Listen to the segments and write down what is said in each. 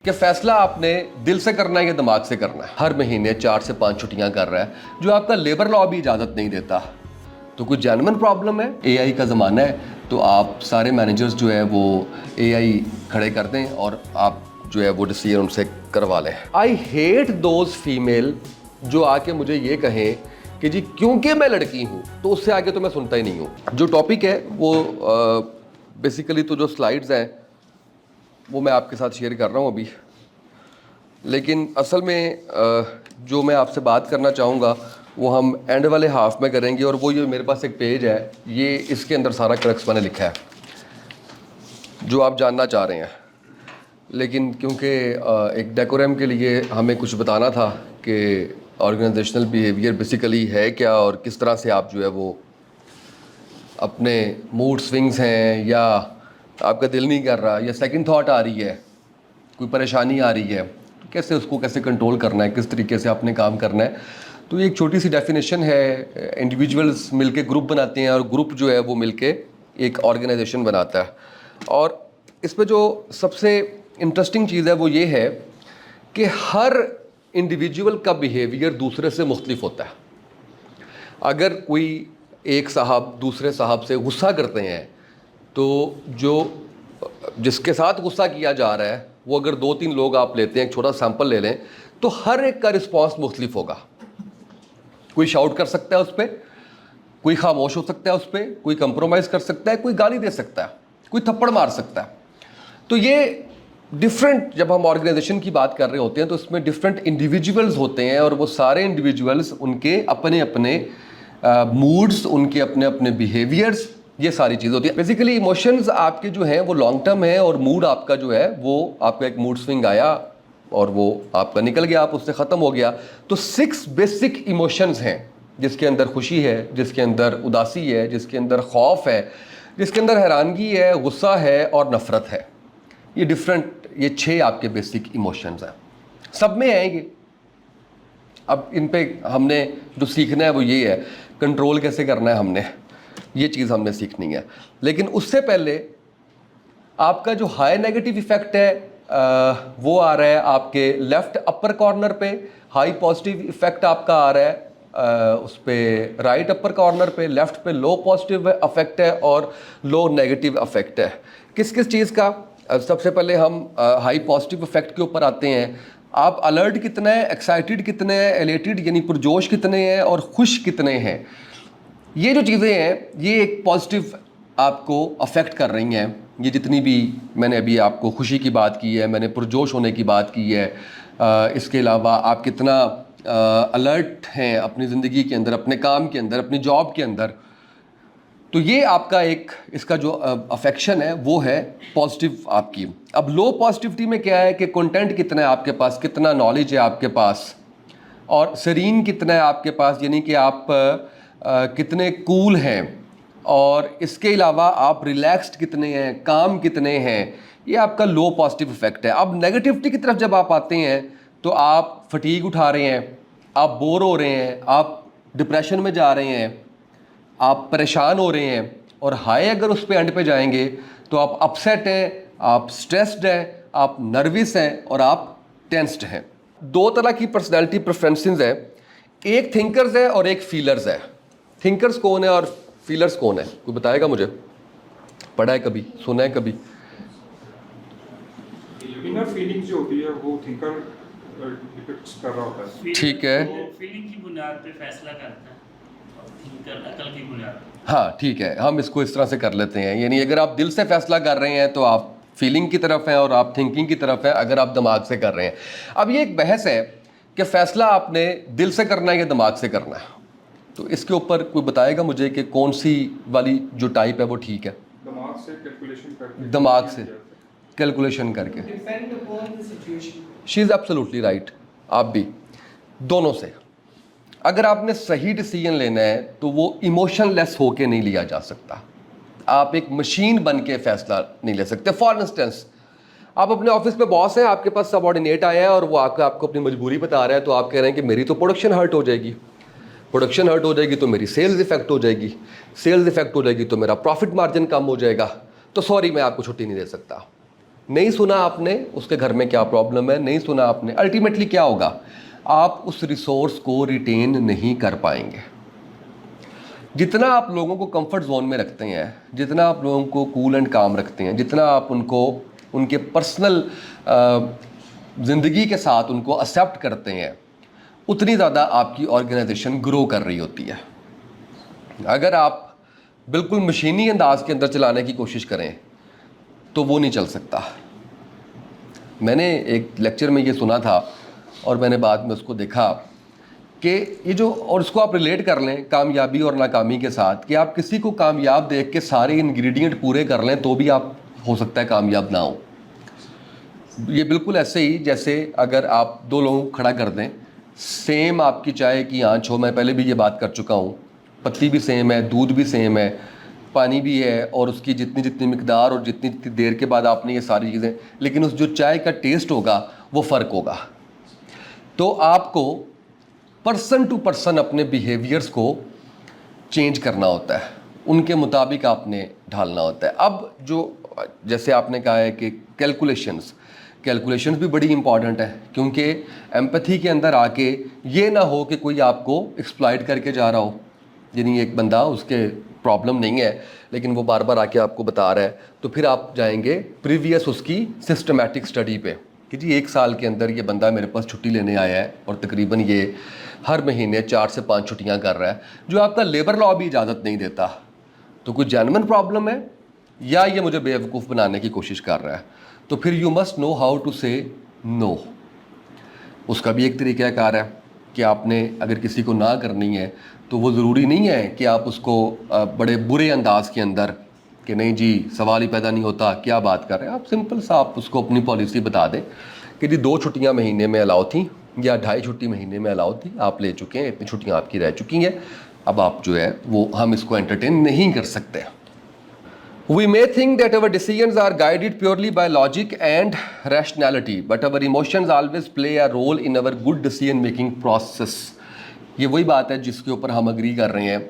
कि फैसला आपने दिल से करना है या दिमाग से करना है। हर महीने 4 से 5 छुट्टियां कर रहा है जो आपका लेबर लॉ भी इजाज़त नहीं देता। तो कोई जेन्युइन प्रॉब्लम है। एआई का ज़माना है तो आप सारे मैनेजर्स जो है वो एआई खड़े कर दें और आप जो है वो डिसीजन उनसे करवा लें। आई हेट दोज फीमेल जो आके मुझे ये कहें कि जी क्योंकि मैं लड़की हूँ तो उससे आगे तो मैं सुनता ही नहीं हूँ। जो टॉपिक है वो बेसिकली तो जो स्लाइड्स हैं वो मैं आपके साथ शेयर कर रहा हूँ अभी, लेकिन असल में जो मैं आपसे बात करना चाहूँगा वो हम एंड वाले हाफ में करेंगे। और वो ये मेरे पास एक पेज है, ये इसके अंदर सारा क्रक्स मैंने लिखा है जो आप जानना चाह रहे हैं। लेकिन क्योंकि एक डेकोरम के लिए हमें कुछ बताना था कि ऑर्गेनाइजेशनल बिहेवियर बेसिकली है क्या और किस तरह से आप जो है वो अपने मूड स्विंग्स हैं या आपका दिल नहीं कर रहा या सेकंड थॉट आ रही है, कोई परेशानी आ रही है, तो कैसे उसको कैसे कंट्रोल करना है, किस तरीके से आपने काम करना है। तो ये एक छोटी सी डेफिनेशन है। इंडिविजुअल्स मिलके ग्रुप बनाते हैं और ग्रुप जो है वो मिलके एक ऑर्गेनाइजेशन बनाता है। और इसमें जो सबसे इंटरेस्टिंग चीज़ है वो ये है कि हर इंडिविजुअल का बिहेवियर दूसरे से मुख्तलिफ होता है। अगर कोई एक साहब दूसरे साहब से गुस्सा करते हैं तो जो जिसके साथ गुस्सा किया जा रहा है वो अगर 2-3 लोग आप लेते हैं, एक छोटा सैंपल ले लें, तो हर एक का रिस्पांस मुख्तलिफ होगा। कोई शाउट कर सकता है उस पर, कोई खामोश हो सकता है उस पर, कोई कंप्रोमाइज़ कर सकता है, कोई गाली दे सकता है, कोई थप्पड़ मार सकता है। तो ये डिफरेंट, जब हम ऑर्गेनाइजेशन की बात कर रहे होते हैं तो इसमें डिफरेंट इंडिविजुअल्स होते हैं और वो सारे इंडिविजुअल्स उनके अपने अपने मूड्स, उनके अपने अपने बिहेवियर्स, ये सारी चीज़ होती है। बेसिकली इमोशंस आपके जो हैं वो लॉन्ग टर्म है और मूड आपका जो है वो आपका एक मूड स्विंग आया और वो आपका निकल गया, आप उससे ख़त्म हो गया। तो 6 बेसिक इमोशंस हैं जिसके अंदर खुशी है, जिसके अंदर उदासी है, जिसके अंदर खौफ है, जिसके अंदर हैरानगी है, गुस्सा है और नफ़रत है। ये डिफरेंट, ये 6 आपके बेसिक इमोशंस हैं, सब में हैं ये। अब इन पे हमने जो सीखना है वो ये है, कंट्रोल कैसे करना है हमने, ये चीज़ हमने सीखनी है। लेकिन उससे पहले आपका जो हाई नेगेटिव इफेक्ट है वो आ रहा है आपके लेफ्ट अपर कॉर्नर पे, हाई पॉजिटिव इफेक्ट आपका आ रहा है उस पर राइट अपर कॉर्नर पे, लेफ्ट पे लो पॉजिटिव इफेक्ट है और लो नेगेटिव इफेक्ट है। किस किस चीज़ का? सबसे पहले हम हाई पॉजिटिव इफेक्ट के ऊपर आते हैं। आप अलर्ट कितने हैं, एक्साइटेड कितने हैं, एलेटेड यानी पुरजोश कितने हैं और खुश कितने हैं। ये जो चीज़ें हैं ये एक पॉजिटिव आपको अफेक्ट कर रही हैं। ये जितनी भी मैंने अभी आपको खुशी की बात की है, मैंने पुरजोश होने की बात की है, इसके अलावा आप कितना अलर्ट हैं अपनी ज़िंदगी के अंदर, अपने काम के अंदर, अपनी जॉब के अंदर, तो ये आपका एक इसका जो अफेक्शन है वो है पॉजिटिव आपकी। अब लो पॉजिटिविटी में क्या है कि कंटेंट कितना है आपके पास, कितना नॉलेज है आपके पास, और सरीन कितना है आपके पास, यानी कि आप कितने कूल हैं, और इसके अलावा आप रिलैक्स्ड कितने हैं, काम कितने हैं। ये आपका लो पॉजिटिव इफेक्ट है। अब नेगेटिविटी की तरफ जब आप आते हैं तो आप फटीग उठा रहे हैं, आप बोर हो रहे हैं, आप डिप्रेशन में जा रहे हैं, आप परेशान हो रहे हैं। और हाई अगर उस पे एंड पे जाएंगे तो आप अपसेट हैं, आप स्ट्रेस्ड हैं, आप नर्वस हैं और आप टेंस्ड हैं। 2 तरह की पर्सनैलिटी प्रेफरेंसेस हैं, एक थिंकर्स है और एक फीलर्स है। थिंकर्स कौन है और फीलर्स कौन है, कोई बताएगा मुझे? पढ़ा है कभी, सुना है कभी? इनर फीलिंग जो होती है वो थिंकर डिपिक्ट्स कर रहा होता है। ठीक है, फीलिंग की बुनियाद पे फैसला करता है और थिंकर अकल की बुनियाद पे। हाँ ठीक है, हम इसको इस तरह से कर लेते हैं। यानी अगर आप दिल से फैसला कर रहे हैं तो आप फीलिंग की तरफ हैं और आप थिंकिंग की तरफ हैं अगर आप दिमाग से कर रहे हैं। अब ये एक बहस है कि फैसला आपने दिल से करना है या दिमाग से करना है। तो इसके ऊपर कोई बताएगा मुझे कि कौन सी वाली जो टाइप है वो ठीक है? दिमाग से कैलकुलेशन करके, दिमाग से कैलकुलेशन करके। Depend upon the situation. She is absolutely right. आप भी, दोनों से। अगर आपने सही डिसीजन लेना है तो वो इमोशनलेस होके नहीं लिया जा सकता। आप एक मशीन बन के फैसला नहीं ले सकते। फॉर इंस्टेंस, आप अपने ऑफिस में बॉस हैं, आपके पास सबऑर्डिनेट आया है और वो आपको अपनी मजबूरी बता रहा है, तो आप कह रहे हैं कि मेरी तो प्रोडक्शन हर्ट हो जाएगी, प्रोडक्शन हर्ट हो जाएगी तो मेरी सेल्स इफेक्ट हो जाएगी, सेल्स इफेक्ट हो जाएगी तो मेरा प्रॉफिट मार्जिन कम हो जाएगा, तो सॉरी मैं आपको छुट्टी नहीं दे सकता। नहीं सुना आपने उसके घर में क्या प्रॉब्लम है, नहीं सुना आपने, अल्टीमेटली क्या होगा, आप उस रिसोर्स को रिटेन नहीं कर पाएंगे। जितना आप लोगों को कंफर्ट जोन में रखते हैं, जितना आप लोगों को कूल एंड काम रखते हैं, जितना आप उनको उनके पर्सनल ज़िंदगी के साथ उनको एक्सेप्ट करते हैं, उतनी ज़्यादा आपकी ऑर्गेनाइजेशन ग्रो कर रही होती है। अगर आप बिल्कुल मशीनी अंदाज के अंदर चलाने की कोशिश करें तो वो नहीं चल सकता। मैंने एक लेक्चर में ये सुना था और मैंने बाद में उसको देखा कि ये जो, और इसको आप रिलेट कर लें कामयाबी और नाकामी के साथ, कि आप किसी को कामयाब देख के सारे इंग्रेडिएंट पूरे कर लें तो भी आप हो सकता है कामयाब ना हो। ये बिल्कुल ऐसे ही जैसे अगर आप दो लोगों को खड़ा कर दें, सेम आपकी चाय की आंच हो, मैं पहले भी ये बात कर चुका हूँ, पत्ती भी सेम है, दूध भी सेम है, पानी भी है, और उसकी जितनी जितनी मिकदार और जितनी जितनी देर के बाद आपने ये सारी चीज़ें, लेकिन उस जो चाय का टेस्ट होगा वो फ़र्क होगा। तो आपको पर्सन टू पर्सन अपने बिहेवियर्स को चेंज करना होता है, उनके मुताबिक आपने ढालना होता है। अब जो जैसे आपने कहा है कि कैलकुलेशंस भी बड़ी इंपॉर्टेंट है, क्योंकि एम्पैथी के अंदर आके ये ना हो कि कोई आपको एक्सप्लॉइट करके जा रहा हो, यानी एक बंदा उसके प्रॉब्लम नहीं है लेकिन वो बार बार आके आपको बता रहा है, तो फिर आप जाएंगे प्रीवियस उसकी सिस्टमैटिक स्टडी पे कि जी 1 साल के अंदर ये बंदा मेरे पास छुट्टी लेने आया है और तकरीबन ये हर महीने 4 से 5 छुट्टियां कर रहा है, जो आपका लेबर लॉ भी इजाज़त नहीं देता। तो कोई जेन्युइन प्रॉब्लम है या ये मुझे बेवकूफ़ बनाने की कोशिश कर रहा है? तो फिर you must know how to say no. उसका भी एक तरीक़ाकार है कि आपने अगर किसी को ना करनी है तो वो ज़रूरी नहीं है कि आप उसको बड़े बुरे अंदाज के अंदर कि नहीं जी सवाल ही पैदा नहीं होता, क्या बात कर रहे हैं। आप सिंपल सा आप उसको अपनी पॉलिसी बता दें कि जी 2 छुट्टियां महीने में अलाउ थी या 2.5 छुट्टी महीने में अलाउ थी, आप ले चुके हैं, इतनी छुट्टियां आपकी रह चुकी हैं, अब आप जो है वो हम इसको एंटरटेन नहीं कर सकते। We may think that our decisions are guided purely by logic and rationality, but our emotions always play a role in our good decision making process. ये वही बात है जिसके ऊपर हम अग्री कर रहे हैं,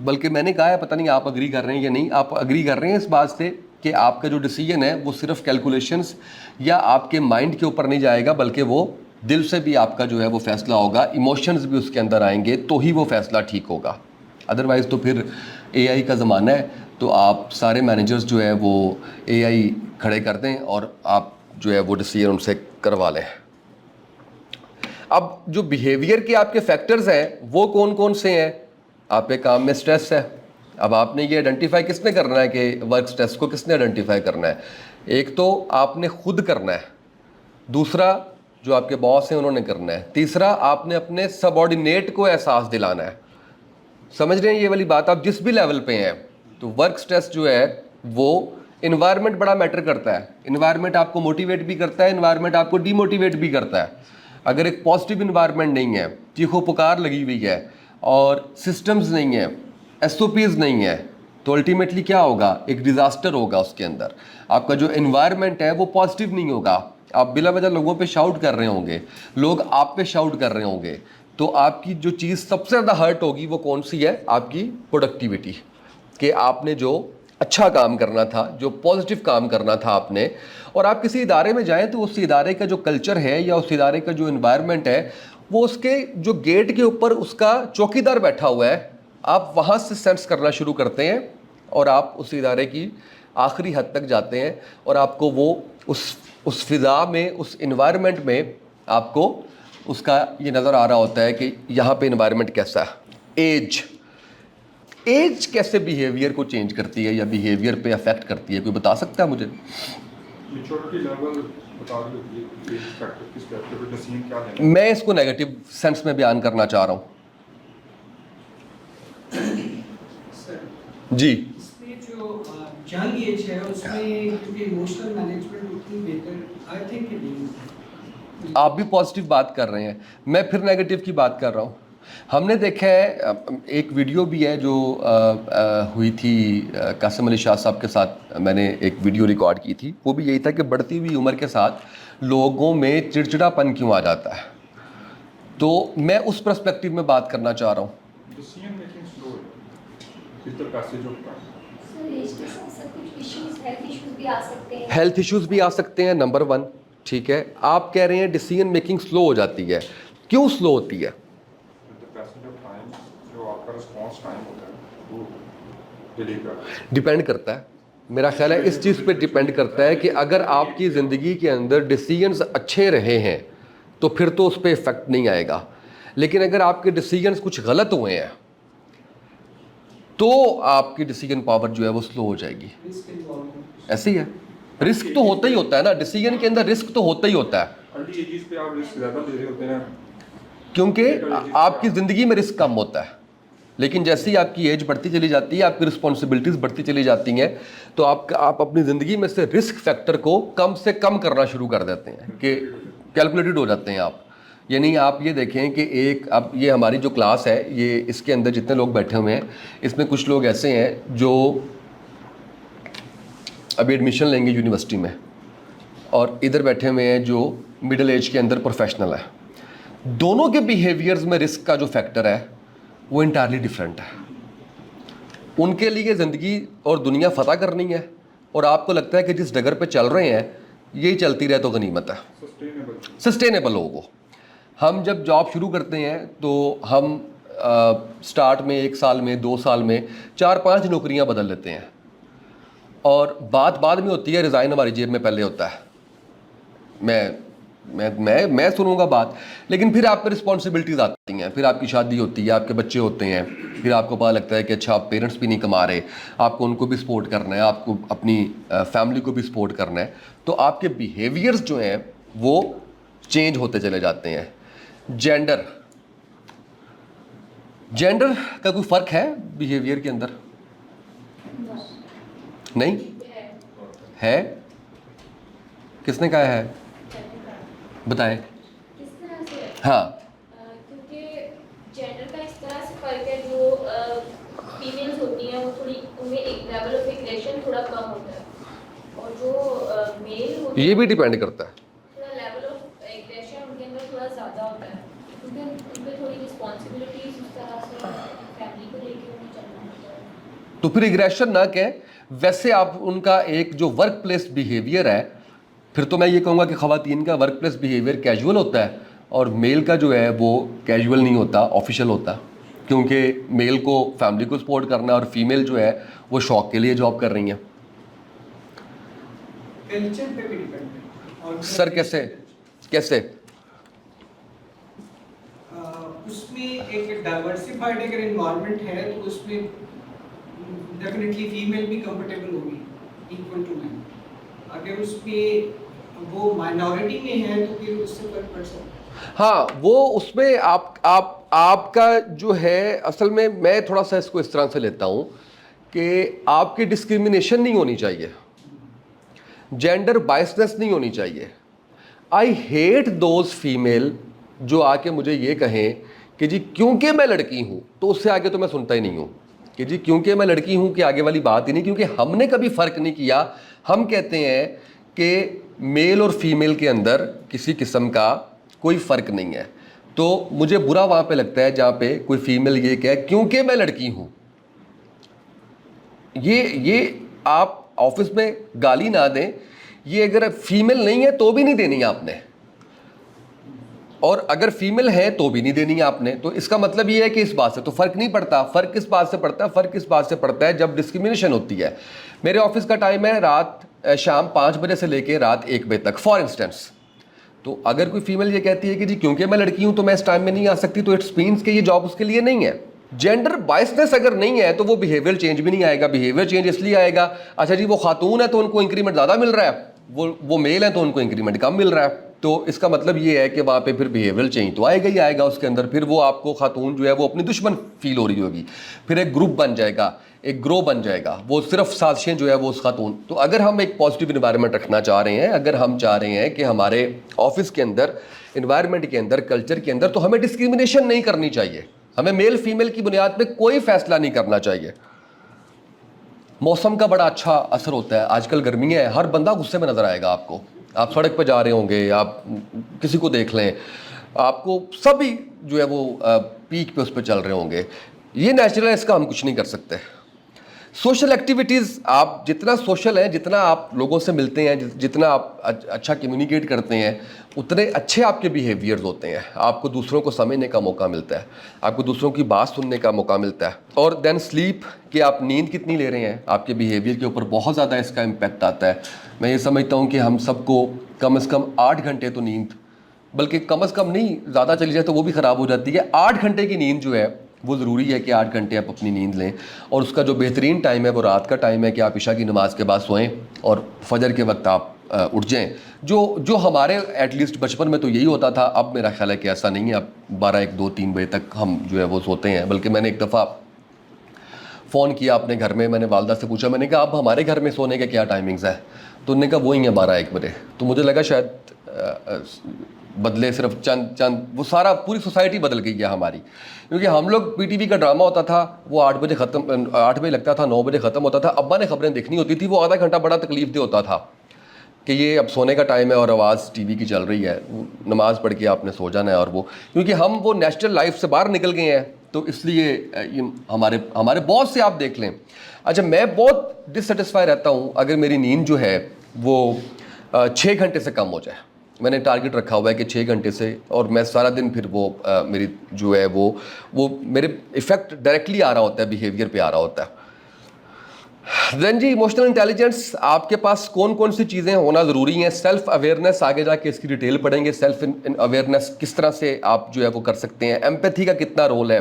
बल्कि मैंने कहा है, पता नहीं आप अग्री कर रहे हैं या नहीं, आप अग्री कर रहे हैं इस बात से कि आपका जो डिसीजन है वो सिर्फ कैलकुलेशंस या आपके माइंड के ऊपर नहीं जाएगा, बल्कि वो दिल से भी आपका जो है वो फैसला होगा, इमोशंस भी उसके अंदर आएंगे तो ही वो फैसला ठीक होगा। अदरवाइज़ तो फिर AI का ज़माना है, तो आप सारे मैनेजर्स जो है वो AI खड़े कर दें और आप जो है वो डिसीजन उनसे करवा लें। अब जो बिहेवियर के आपके फैक्टर्स हैं वो कौन कौन से हैं? आपके काम में स्ट्रेस है, अब आपने ये आइडेंटिफाई किसने करना है कि वर्क स्ट्रेस को किसने आइडेंटिफाई करना है? एक तो आपने खुद करना है, दूसरा जो आपके बॉस हैं उन्होंने करना है, तीसरा आपने अपने सबऑर्डिनेट को एहसास दिलाना है। समझ रहे हैं ये वाली बात? आप जिस भी लेवल पे हैं, तो वर्क स्ट्रेस जो है वो इन्वायरमेंट बड़ा मैटर करता है। इन्वायरमेंट आपको मोटिवेट भी करता है, इन्वायरमेंट आपको डीमोटिवेट भी करता है। अगर एक पॉजिटिव इन्वायरमेंट नहीं है, चीखो पुकार लगी हुई है और सिस्टम्स नहीं है, SOPs नहीं है, तो अल्टीमेटली क्या होगा? एक डिज़ास्टर होगा उसके अंदर। आपका जो इन्वायरमेंट है वो पॉजिटिव नहीं होगा, आप बिला वजह लोगों पे शाउट कर रहे होंगे, लोग आप पे शाउट कर रहे होंगे, तो आपकी जो चीज़ सबसे ज़्यादा हर्ट होगी वो कौन सी है? आपकी प्रोडक्टिविटी, कि आपने जो अच्छा काम करना था, जो पॉजिटिव काम करना था आपने। और आप किसी इदारे में जाएं तो उस इदारे का जो कल्चर है या उस इदारे का जो इन्वायरमेंट है, वो उसके जो गेट के ऊपर उसका चौकीदार बैठा हुआ है, आप वहाँ से सेंस करना शुरू करते हैं और आप उस इदारे की आखिरी हद तक जाते हैं और आपको वो उस फिज़ा में, उस इन्वायरमेंट में आपको उसका ये नज़र आ रहा होता है कि यहाँ पे इन्वायरमेंट कैसा है। एज कैसे बिहेवियर को चेंज करती है या बिहेवियर पे अफेक्ट करती है, कोई बता सकता है मुझे? मैच्योरिटी लेवल बता दीजिए, एज फैक्टर किस फैक्टर पे डिसीजन क्या लेना? मैं इसको नेगेटिव सेंस में बयान करना चाह रहा हूँ सर। जी। इसमें जो यंग एज है उसमें क्योंकि इमोशनल मैनेजमेंट उतनी बेहतर आई थिंक नहीं। आप भी पॉजिटिव बात कर रहे हैं, मैं फिर नेगेटिव की बात कर रहा हूँ। हमने देखा है, एक वीडियो भी है जो हुई थी कासिम अली शाह साहब के साथ, मैंने एक वीडियो रिकॉर्ड की थी, वो भी यही था कि बढ़ती हुई उम्र के साथ लोगों में चिड़चिड़ापन क्यों आ जाता है। तो मैं उस पर्सपेक्टिव में बात करना चाह रहा हूँ। डिसीजन मेकिंग स्लो है, किस तरह से जो हेल्थ इश्यूज भी आ सकते हैं, नंबर 1। ठीक है, आप कह रहे हैं डिसीजन मेकिंग स्लो हो जाती है, क्यों स्लो होती है? द पैसेज ऑफ टाइम, जो आपका रिस्पांस टाइम होता है वो डिले करता है। डिपेंड करता है, मेरा ख्याल है इस चीज़ पे डिपेंड करता है कि अगर आपकी ज़िंदगी के अंदर डिसीजंस अच्छे रहे हैं तो फिर तो उस पर इफ़ेक्ट नहीं आएगा, लेकिन अगर आपके डिसीजंस कुछ गलत हुए हैं तो आपकी डिसीजन पावर जो है वो स्लो हो जाएगी। रिस्क इन्वॉल्वमेंट ऐसे ही है, रिस्क तो होता ही होता है ना, डिसीजन के अंदर रिस्क तो होता ही होता है, अर्ली एजेस पे आप रिस्क ज़्यादा ले रहे होते हैं, क्योंकि आपकी ज़िंदगी में रिस्क कम होता है। लेकिन जैसे ही आपकी एज बढ़ती चली जाती है, आपकी रिस्पॉन्सिबिलिटीज़ बढ़ती चली जाती हैं, तो आप अपनी ज़िंदगी में से रिस्क फैक्टर को कम से कम करना शुरू कर देते हैं कि कैलकुलेटेड हो जाते हैं आप। यानी आप ये देखें कि एक अब ये हमारी जो क्लास है, ये इसके अंदर जितने लोग बैठे हुए हैं, इसमें कुछ लोग ऐसे हैं जो अभी एडमिशन लेंगे यूनिवर्सिटी में, और इधर बैठे हुए हैं जो मिडिल एज के अंदर प्रोफेशनल है। दोनों के बिहेवियर्स में रिस्क का जो फैक्टर है वो इंटायरली डिफरेंट है। उनके लिए ज़िंदगी और दुनिया फतह करनी है, और आपको लगता है कि जिस डगर पे चल रहे हैं यही चलती रहे तो गनीमत है, सस्टेनेबल हो वो। हम जब जॉब शुरू करते हैं तो हम स्टार्ट में 1 साल में 2 साल में 4-5 नौकरियां बदल लेते हैं, और बात बाद में होती है, रिज़ाइन हमारी जेब में पहले होता है। मैं सुनूंगा बात, लेकिन फिर आप पे रिस्पॉन्सिबिलिटीज़ आती हैं, फिर आपकी शादी होती है, आपके बच्चे होते हैं, फिर आपको पता लगता है कि अच्छा आप पेरेंट्स भी नहीं कमा रहे, आपको उनको भी सपोर्ट करना है, आपको अपनी फैमिली को भी सपोर्ट करना है, तो आपके बिहेवियर्स जो हैं वो चेंज होते चले जाते हैं। जेंडर का कोई फ़र्क है बिहेवियर के अंदर? नहीं है? किसने कहा है? बताएं। किस तरह से? हाँ, क्योंकि जेंडर का इस तरह से फर्क है, जो फीमेल्स होती हैं वो थोड़ी, उनमें एक लेवल ऑफ एग्रेशन थोड़ा कम होता है, और जो मेल होते ये भी डिपेंड करता है। थोड़ा लेवल ऑफ एग्रेशन उनके अंदर थोड़ा ज़्यादा होता है, क्योंकि उन पे थोड़ी रिस्पॉन्सिबिलिटीज उस तरह से फैमिली को लेकर उन्हें चलना होता है। तो फिर एग्रेशन ना कहें, वैसे आप उनका एक जो वर्क प्लेस बिहेवियर है, फिर तो मैं ये कहूँगा कि ख़वातीन का वर्क प्लेस बिहेवियर कैजुअल होता है, और मेल का जो है वो कैजुअल नहीं होता, ऑफिशियल होता, क्योंकि मेल को फैमिली को सपोर्ट करना है और फीमेल जो है वो शौक के लिए जॉब कर रही हैं। कल्चर पे भी डिपेंड है। और सर कैसे? उसमें एक डाइवर्सिफाइड अगर इन्वायरमेंट है तो उसमें डेफिनेटली फीमेल भी कंफर्टेबल होगी इक्वल टू मैन। अगर उसमें वो माइनॉरिटी में है तो फिर उससे फर्क पड़ सकता है। हाँ, वो उसमें आपका जो है, असल में मैं थोड़ा सा इसको इस तरह से लेता हूँ कि आपकी डिस्क्रिमिनेशन नहीं होनी चाहिए, जेंडर बायसनेस नहीं होनी चाहिए। आई हेट दोज फीमेल जो आके मुझे ये कहें कि जी क्योंकि मैं लड़की हूँ, तो उससे आगे तो मैं सुनता ही नहीं हूँ कि जी क्योंकि मैं लड़की हूँ कि आगे वाली बात ही नहीं, क्योंकि हमने कभी फ़र्क नहीं किया। हम कहते हैं कि मेल और फीमेल के अंदर किसी किस्म का कोई फ़र्क नहीं है। तो मुझे बुरा वहाँ पे लगता है जहाँ पे कोई फीमेल ये कहे क्योंकि मैं लड़की हूँ। ये आप ऑफिस में गाली ना दें, ये अगर फीमेल नहीं है तो भी नहीं देनी है आपने, और अगर फीमेल है तो भी नहीं देनी है आपने। तो इसका मतलब ये है कि इस बात से तो फ़र्क नहीं पड़ता। फ़र्क किस बात से पड़ता है? फ़र्क इस बात से पड़ता है जब डिस्क्रिमिनेशन होती है। मेरे ऑफिस का टाइम है शाम 5 बजे से लेकर रात 1 बजे तक फॉर इंस्टेंस। तो अगर कोई फीमेल ये कहती है कि जी क्योंकि मैं लड़की हूँ तो मैं इस टाइम में नहीं आ सकती, तो इट्स मीन्स कि ये जॉब उसके लिए नहीं है। जेंडर बायसनेस अगर नहीं है तो वो बिहेवियर चेंज भी नहीं आएगा। बिहेवियर चेंज इसलिए आएगा, अच्छा जी वो खातून है तो उनको इंक्रीमेंट ज़्यादा मिल रहा है, वो मेल है तो उनको इंक्रीमेंट कम मिल रहा है। तो इसका मतलब ये है कि वहाँ पे फिर बिहेवियर चेंज तो आएगा ही आएगा उसके अंदर। फिर वो आपको खातून जो है वो अपनी दुश्मन फील हो रही होगी, फिर एक ग्रुप बन जाएगा, एक ग्रो बन जाएगा, वो सिर्फ साजिशें जो है वो उस खातून। तो अगर हम एक पॉजिटिव इन्वायरमेंट रखना चाह रहे हैं, अगर हम चाह रहे हैं कि हमारे ऑफिस के अंदर, इन्वायरमेंट के अंदर, कल्चर के अंदर, तो हमें डिस्क्रिमिनेशन नहीं करनी चाहिए। हमें मेल फीमेल की बुनियाद पे कोई फैसला नहीं करना चाहिए। मौसम का बड़ा अच्छा असर होता है। आजकल गर्मियाँ हैं, हर बंदा गुस्से में नज़र आएगा आपको। आप सड़क पर जा रहे होंगे, आप किसी को देख लें, आपको सभी जो है वो पीक पे उस पर चल रहे होंगे। ये नेचुरल है, इसका हम कुछ नहीं कर सकते। सोशल एक्टिविटीज़, आप जितना सोशल हैं, जितना आप लोगों से मिलते हैं, जितना आप अच्छा कम्युनिकेट करते हैं, उतने अच्छे आपके बिहेवियर्स होते हैं। आपको दूसरों को समझने का मौका मिलता है, आपको दूसरों की बात सुनने का मौका मिलता है। और देन स्लीप, कि आप नींद कितनी ले रहे हैं, आपके बिहेवियर के ऊपर बहुत ज़्यादा इसका इम्पैक्ट आता है। मैं ये समझता हूँ कि हम सबको कम से कम 8 घंटे तो नींद, बल्कि कम से कम नहीं, ज़्यादा चली जाए तो वो भी ख़राब हो जाती है। 8 घंटे की नींद जो है वो ज़रूरी है कि 8 घंटे आप अपनी नींद लें। और उसका जो बेहतरीन टाइम है वो रात का टाइम है कि आप इशा की नमाज़ के बाद सोएं और फजर के वक्त आप उठ जाएं। जो हमारे एटलीस्ट बचपन में तो यही होता था। अब मेरा ख्याल है कि ऐसा नहीं है। अब 12, 1, 2, 3 बजे तक हम जो है वो सोते हैं। बल्कि मैंने एक दफ़ा फ़ोन किया अपने घर में, मैंने वालदा से पूछा, मैंने कहा अब हमारे घर में सोने के क्या टाइमिंग्स है? तो उन्होंने कहा वही है 12, 1 बजे। तो मुझे लगा शायद बदले सिर्फ चंद वो सारा पूरी सोसाइटी बदल गई है हमारी। क्योंकि हम लोग पीटीवी का ड्रामा होता था वो 8 बजे ख़त्म, 8 बजे लगता था, 9 बजे ख़त्म होता था। अब्बा ने खबरें देखनी होती थी, वो आधा घंटा बड़ा तकलीफ दे होता था कि ये अब सोने का टाइम है और आवाज़ टीवी की चल रही है, नमाज़ पढ़ के आपने सो जाना है। और वो क्योंकि हम वो नेचुरल लाइफ से बाहर निकल गए हैं, तो इसलिए हमारे बहुत से आप देख लें। अच्छा, मैं बहुत डिससेटिस्फाई रहता हूँ अगर मेरी नींद जो है वो 6 घंटे से कम हो जाए। मैंने टारगेट रखा हुआ है कि 6 घंटे से, और मैं सारा दिन फिर वो मेरी जो है वो मेरे इफ़ेक्ट डायरेक्टली आ रहा होता है, बिहेवियर पे आ रहा होता है। देन जी, इमोशनल इंटेलिजेंस, आपके पास कौन कौन सी चीज़ें होना ज़रूरी हैं। सेल्फ अवेयरनेस, आगे जाके इसकी डिटेल पढ़ेंगे। सेल्फ अवेयरनेस किस तरह से आप जो है वो कर सकते हैं। एम्पैथी का कितना रोल है,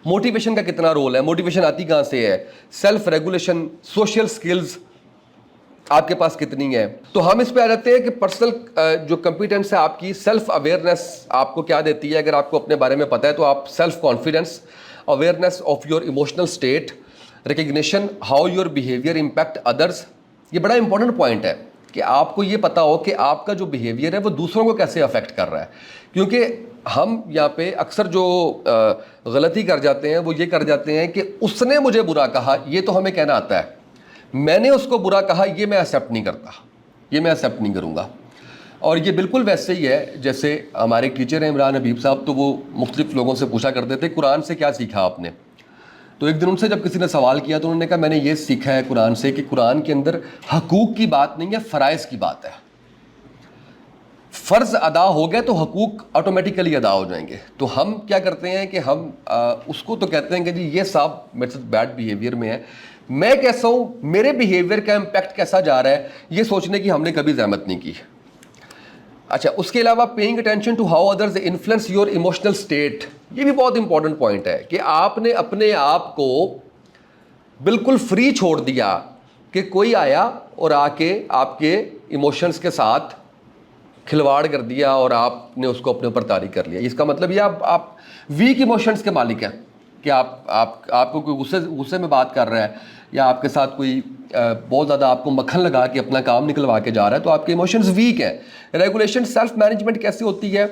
मोटिवेशन का कितना रोल है, मोटिवेशन आती कहाँ से है, सेल्फ रेगुलेशन, सोशल स्किल्स आपके पास कितनी है। तो हम इस पे आ जाते हैं कि पर्सनल जो कंपिटेंस है आपकी, सेल्फ अवेयरनेस आपको क्या देती है। अगर आपको अपने बारे में पता है तो आप self confidence, awareness of your emotional state, recognition how your behaviour impact others. ये बड़ा इंपॉर्टेंट पॉइंट है कि आपको ये पता हो कि आपका जो बिहेवियर है वो दूसरों को कैसे अफेक्ट कर रहा है। क्योंकि हम यहाँ पे अक्सर जो गलती कर जाते हैं वो ये कर जाते हैं कि उसने मुझे बुरा कहा, ये तो हमें कहना आता है, मैंने उसको बुरा कहा, ये मैं एक्सेप्ट नहीं करता, ये मैं एक्सेप्ट नहीं करूँगा। और ये बिल्कुल वैसे ही है जैसे हमारे टीचर हैं इमरान हबीब साहब, तो वो मुख्तलिफ लोगों से पूछा करते थे कुरान से क्या सीखा आपने। तो एक दिन उनसे जब किसी ने सवाल किया तो उन्होंने कहा मैंने ये सीखा है कुरान से कि कुरान के अंदर हकूक़ की बात नहीं है, फ़राइज़ की बात है। फ़र्ज़ अदा हो गए तो हकूक़ ऑटोमेटिकली अदा हो जाएंगे। तो हम क्या करते हैं कि हम उसको तो कहते हैं कि जी ये साहब मेरे साथ बैड बिहेवियर में है, मैं कैसा हूँ, मेरे बिहेवियर का इम्पैक्ट कैसा जा रहा है, ये सोचने की हमने कभी ज़हमत नहीं की। अच्छा, उसके अलावा paying attention to how others influence your emotional state, ये भी बहुत इंपॉर्टेंट पॉइंट है कि आपने अपने आप को बिल्कुल फ्री छोड़ दिया कि कोई आया और आके आपके इमोशंस के साथ खिलवाड़ कर दिया और आपने उसको अपने ऊपर तारी कर लिया। इसका मतलब ये आप वीक इमोशंस के मालिक हैं कि आपको कोई गुस्से में बात कर रहा है या आपके साथ कोई बहुत ज़्यादा आपको मक्खन लगा के अपना काम निकलवा के जा रहा है, तो आपके इमोशंस वीक हैं। रेगुलेशन, सेल्फ मैनेजमेंट कैसे होती है,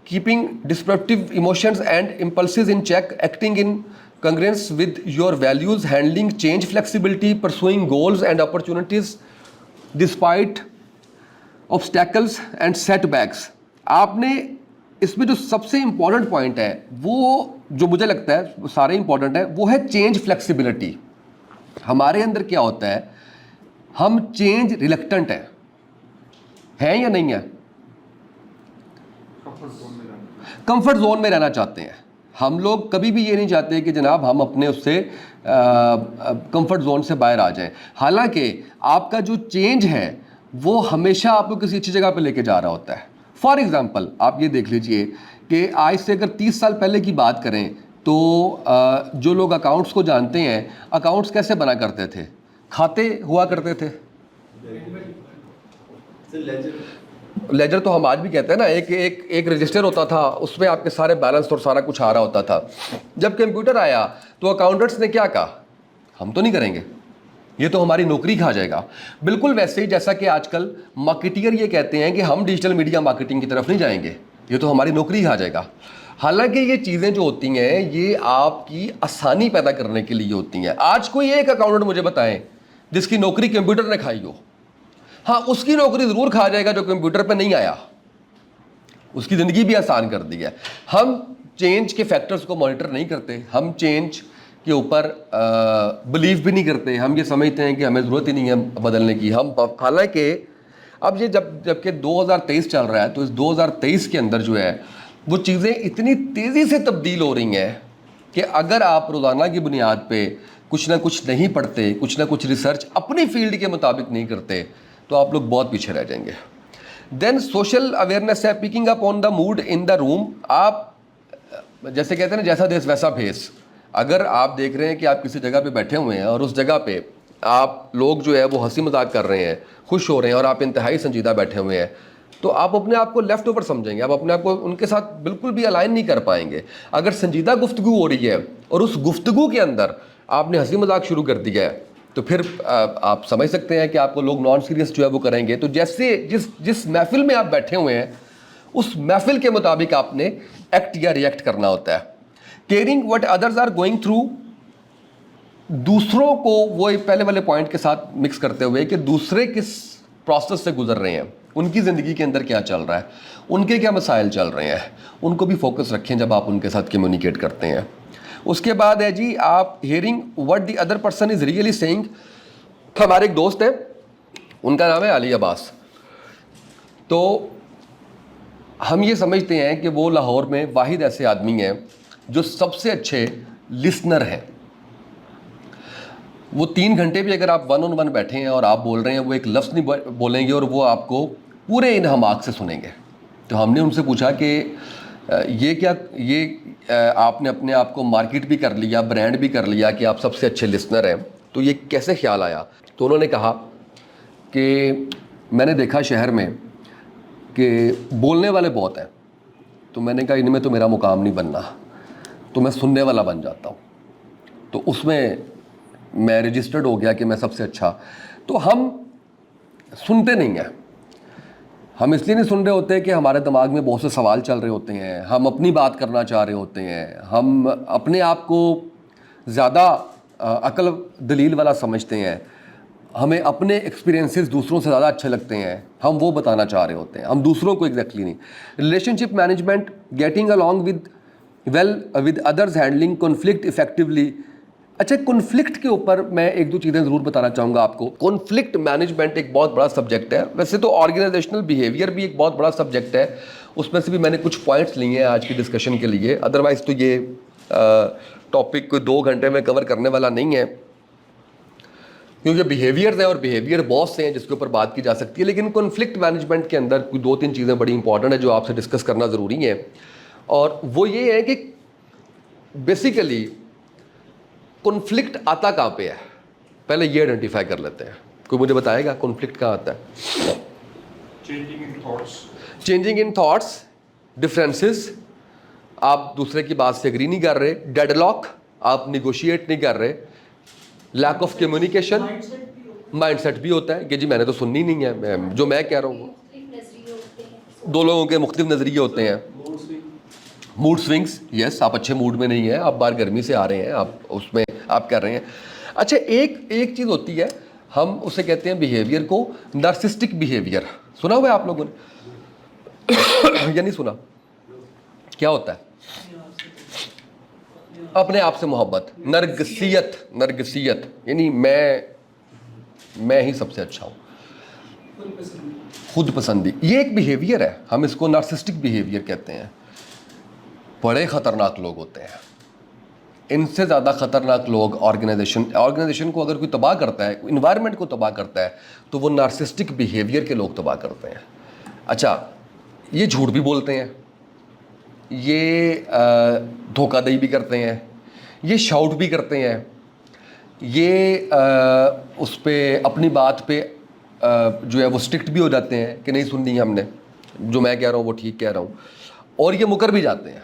keeping destructive emotions and impulses in check, acting in congruence with your values, handling change flexibility, pursuing goals and opportunities despite obstacles and setbacks। आपने इसमें जो सबसे इंपॉर्टेंट पॉइंट है वो जो मुझे लगता है वो सारे इंपॉर्टेंट है, वो है चेंज फ्लेक्सिबिलिटी। हमारे अंदर क्या होता है, हम चेंज रिलक्टेंट हैं या नहीं है, कंफर्ट जोन में रहना चाहते हैं। हम लोग कभी भी ये नहीं चाहते कि जनाब हम अपने उससे कंफर्ट जोन से बाहर आ जाएं। हालांकि आपका जो चेंज है वो हमेशा आपको किसी अच्छी जगह पे लेके जा रहा होता है। फॉर एग्ज़ाम्पल आप ये देख लीजिए कि आज से अगर 30 साल पहले की बात करें तो जो लोग अकाउंट्स को जानते हैं, अकाउंट्स कैसे बना करते थे, खाते हुआ करते थे, लेजर तो हम आज भी कहते हैं ना, एक रजिस्टर होता था, उसमें आपके सारे बैलेंस और सारा कुछ आ रहा होता था। जब कंप्यूटर आया तो अकाउंटेंट्स ने क्या कहा, हम तो नहीं करेंगे, ये तो हमारी नौकरी खा जाएगा। बिल्कुल वैसे ही जैसा कि आजकल मार्केटियर ये कहते हैं कि हम डिजिटल मीडिया मार्केटिंग की तरफ नहीं जाएंगे, ये तो हमारी नौकरी खा जाएगा। हालांकि ये चीज़ें जो होती हैं ये आपकी आसानी पैदा करने के लिए होती हैं। आज कोई एक अकाउंटेंट मुझे बताएं जिसकी नौकरी कंप्यूटर ने खाई हो। हाँ, उसकी नौकरी ज़रूर खा जाएगा जो कंप्यूटर पे नहीं आया, उसकी ज़िंदगी भी आसान कर दी है। हम चेंज के फैक्टर्स को मॉनिटर नहीं करते, हम चेंज के ऊपर बिलीव भी नहीं करते। हम ये समझते हैं कि हमें ज़रूरत ही नहीं है बदलने की। हम हालांकि अब ये जबकि 2023 चल रहा है, तो इस 2023 के अंदर जो है वो चीज़ें इतनी तेज़ी से तब्दील हो रही हैं कि अगर आप रोज़ाना की बुनियाद पे कुछ ना कुछ नहीं पढ़ते, कुछ ना कुछ रिसर्च अपनी फील्ड के मुताबिक नहीं करते, तो आप लोग बहुत पीछे रह जाएंगे। देन सोशल अवेयरनेस है, picking up on the mood in the room. आप जैसे कहते हैं ना, जैसा देश वैसा भेस। अगर आप देख रहे हैं कि आप किसी जगह पे बैठे हुए हैं और उस जगह पे आप लोग जो है वो हंसी मजाक कर रहे हैं, खुश हो रहे हैं, और आप इंतहाई संजीदा बैठे हुए हैं, तो आप अपने आप को लेफ़्ट ओवर समझेंगे, आप अपने आप को उनके साथ बिल्कुल भी अलाइन नहीं कर पाएंगे। अगर संजीदा गुफ्तगू हो रही है और उस गुफ्तगू के अंदर आपने हंसी मजाक शुरू कर दिया है, तो फिर आप समझ सकते हैं कि आपको लोग नॉन सीरियस जो है वो करेंगे। तो जैसे जिस महफिल में आप बैठे हुए हैं, उस महफिल के मुताबिक आपने एक्ट या रिएक्ट करना होता है। Caring what others are going through, दूसरों को वो पहले वाले पॉइंट के साथ मिक्स करते हुए कि दूसरे किस प्रोसेस से गुजर रहे हैं, उनकी ज़िंदगी के अंदर क्या चल रहा है, उनके क्या मसाइल चल रहे हैं, उनको भी फोकस रखें जब आप उनके साथ कम्युनिकेट करते हैं। उसके बाद है जी, आप hearing what the other person is really saying. हमारे एक दोस्त हैं, उनका नाम है अली अब्बास। तो हम ये समझते हैं कि वो लाहौर में वाहिद ऐसे आदमी हैं जो सबसे अच्छे लिसनर हैं। वो 3 घंटे भी अगर आप 1 on 1 बैठे हैं और आप बोल रहे हैं, वो एक लफ्ज़ नहीं बोलेंगे और वो आपको पूरे इन्हमाक से सुनेंगे। तो हमने उनसे पूछा कि ये क्या, आपने अपने आप को मार्केट भी कर लिया, ब्रांड भी कर लिया कि आप सबसे अच्छे लिसनर हैं, तो ये कैसे ख्याल आया? तो उन्होंने कहा कि मैंने देखा शहर में कि बोलने वाले बहुत हैं, तो मैंने कहा इनमें तो मेरा मुकाम नहीं बनना, तो मैं सुनने वाला बन जाता हूँ। तो उसमें मैं रजिस्टर्ड हो गया कि मैं सबसे अच्छा। तो हम सुनते नहीं हैं। हम इसलिए नहीं सुन रहे होते कि हमारे दिमाग में बहुत से सवाल चल रहे होते हैं, हम अपनी बात करना चाह रहे होते हैं, हम अपने आप को ज़्यादा अक्ल दलील वाला समझते हैं, हमें अपने एक्सपीरियंसेस दूसरों से ज़्यादा अच्छे लगते हैं, हम वो बताना चाह रहे होते हैं, हम दूसरों को एग्जैक्टली नहीं। Relationship management, getting along with others, handling conflict effectively. अच्छा, कॉन्फ्लिक्ट के ऊपर मैं 1-2 चीज़ें ज़रूर बताना चाहूँगा आपको। कॉन्फ्लिक्ट मैनेजमेंट एक बहुत बड़ा सब्जेक्ट है। वैसे तो ऑर्गेनाइजेशनल बिहेवियर भी एक बहुत बड़ा सब्जेक्ट है, उसमें से भी मैंने कुछ पॉइंट्स लिए हैं आज की डिस्कशन के लिए। अदरवाइज़ तो ये टॉपिक कोई 2 घंटे में कवर करने वाला नहीं है, क्योंकि बिहेवियर्स हैं और बिहेवियर बहुत से हैं जिसके ऊपर बात की जा सकती है। लेकिन कॉन्फ्लिक्ट मैनेजमेंट के अंदर कोई 2-3 चीज़ें बड़ी इंपॉर्टेंट है जो आपसे डिस्कस करना ज़रूरी है, और वो ये है कि बेसिकली कॉन्फ्लिक्ट आता कहाँ पे है, पहले ये आइडेंटिफाई कर लेते हैं। कोई मुझे बताएगा कॉन्फ्लिक्ट कहाँ आता है? चेंजिंग इन थॉट्स, डिफरेंसेस, आप दूसरे की बात से एग्री नहीं कर रहे, डेडलॉक, आप निगोशिएट नहीं कर रहे, लैक ऑफ कम्युनिकेशन, माइंडसेट भी होता है कि जी मैंने तो सुननी नहीं है, जो मैं कह रहा हूँ। दो लोगों के मुख्तलिफ नज़रिए होते हैं। मूड स्विंग्स, यस, आप अच्छे मूड में नहीं हैं, आप बाहर गर्मी से आ रहे हैं, आप उसमें आप कर रहे हैं। अच्छा, एक चीज़ होती है, हम उसे कहते हैं बिहेवियर को नार्सिस्टिक बिहेवियर। सुना हुआ है आप लोगों ने या नहीं सुना? क्या होता है? अपने आप से मोहब्बत, नरगसियत, यानी मैं ही सबसे अच्छा हूँ, खुद पसंदी। ये एक बिहेवियर है, हम इसको नार्सिस्टिक बिहेवियर कहते हैं। बड़े ख़तरनाक लोग होते हैं, इनसे ज़्यादा ख़तरनाक लोग ऑर्गेनाइजेशन को अगर कोई तबाह करता है, इन्वायरमेंट को तबाह करता है, तो वो नार्सिस्टिक बिहेवियर के लोग तबाह करते हैं। अच्छा, ये झूठ भी बोलते हैं, ये धोखाधड़ी भी करते हैं, ये शाउट भी करते हैं, ये उस पर अपनी बात पे जो है वो स्ट्रिक्ट भी हो जाते हैं कि नहीं सुननी है हमने, जो मैं कह रहा हूँ वो ठीक कह रहा हूँ, और ये मुकर भी जाते हैं।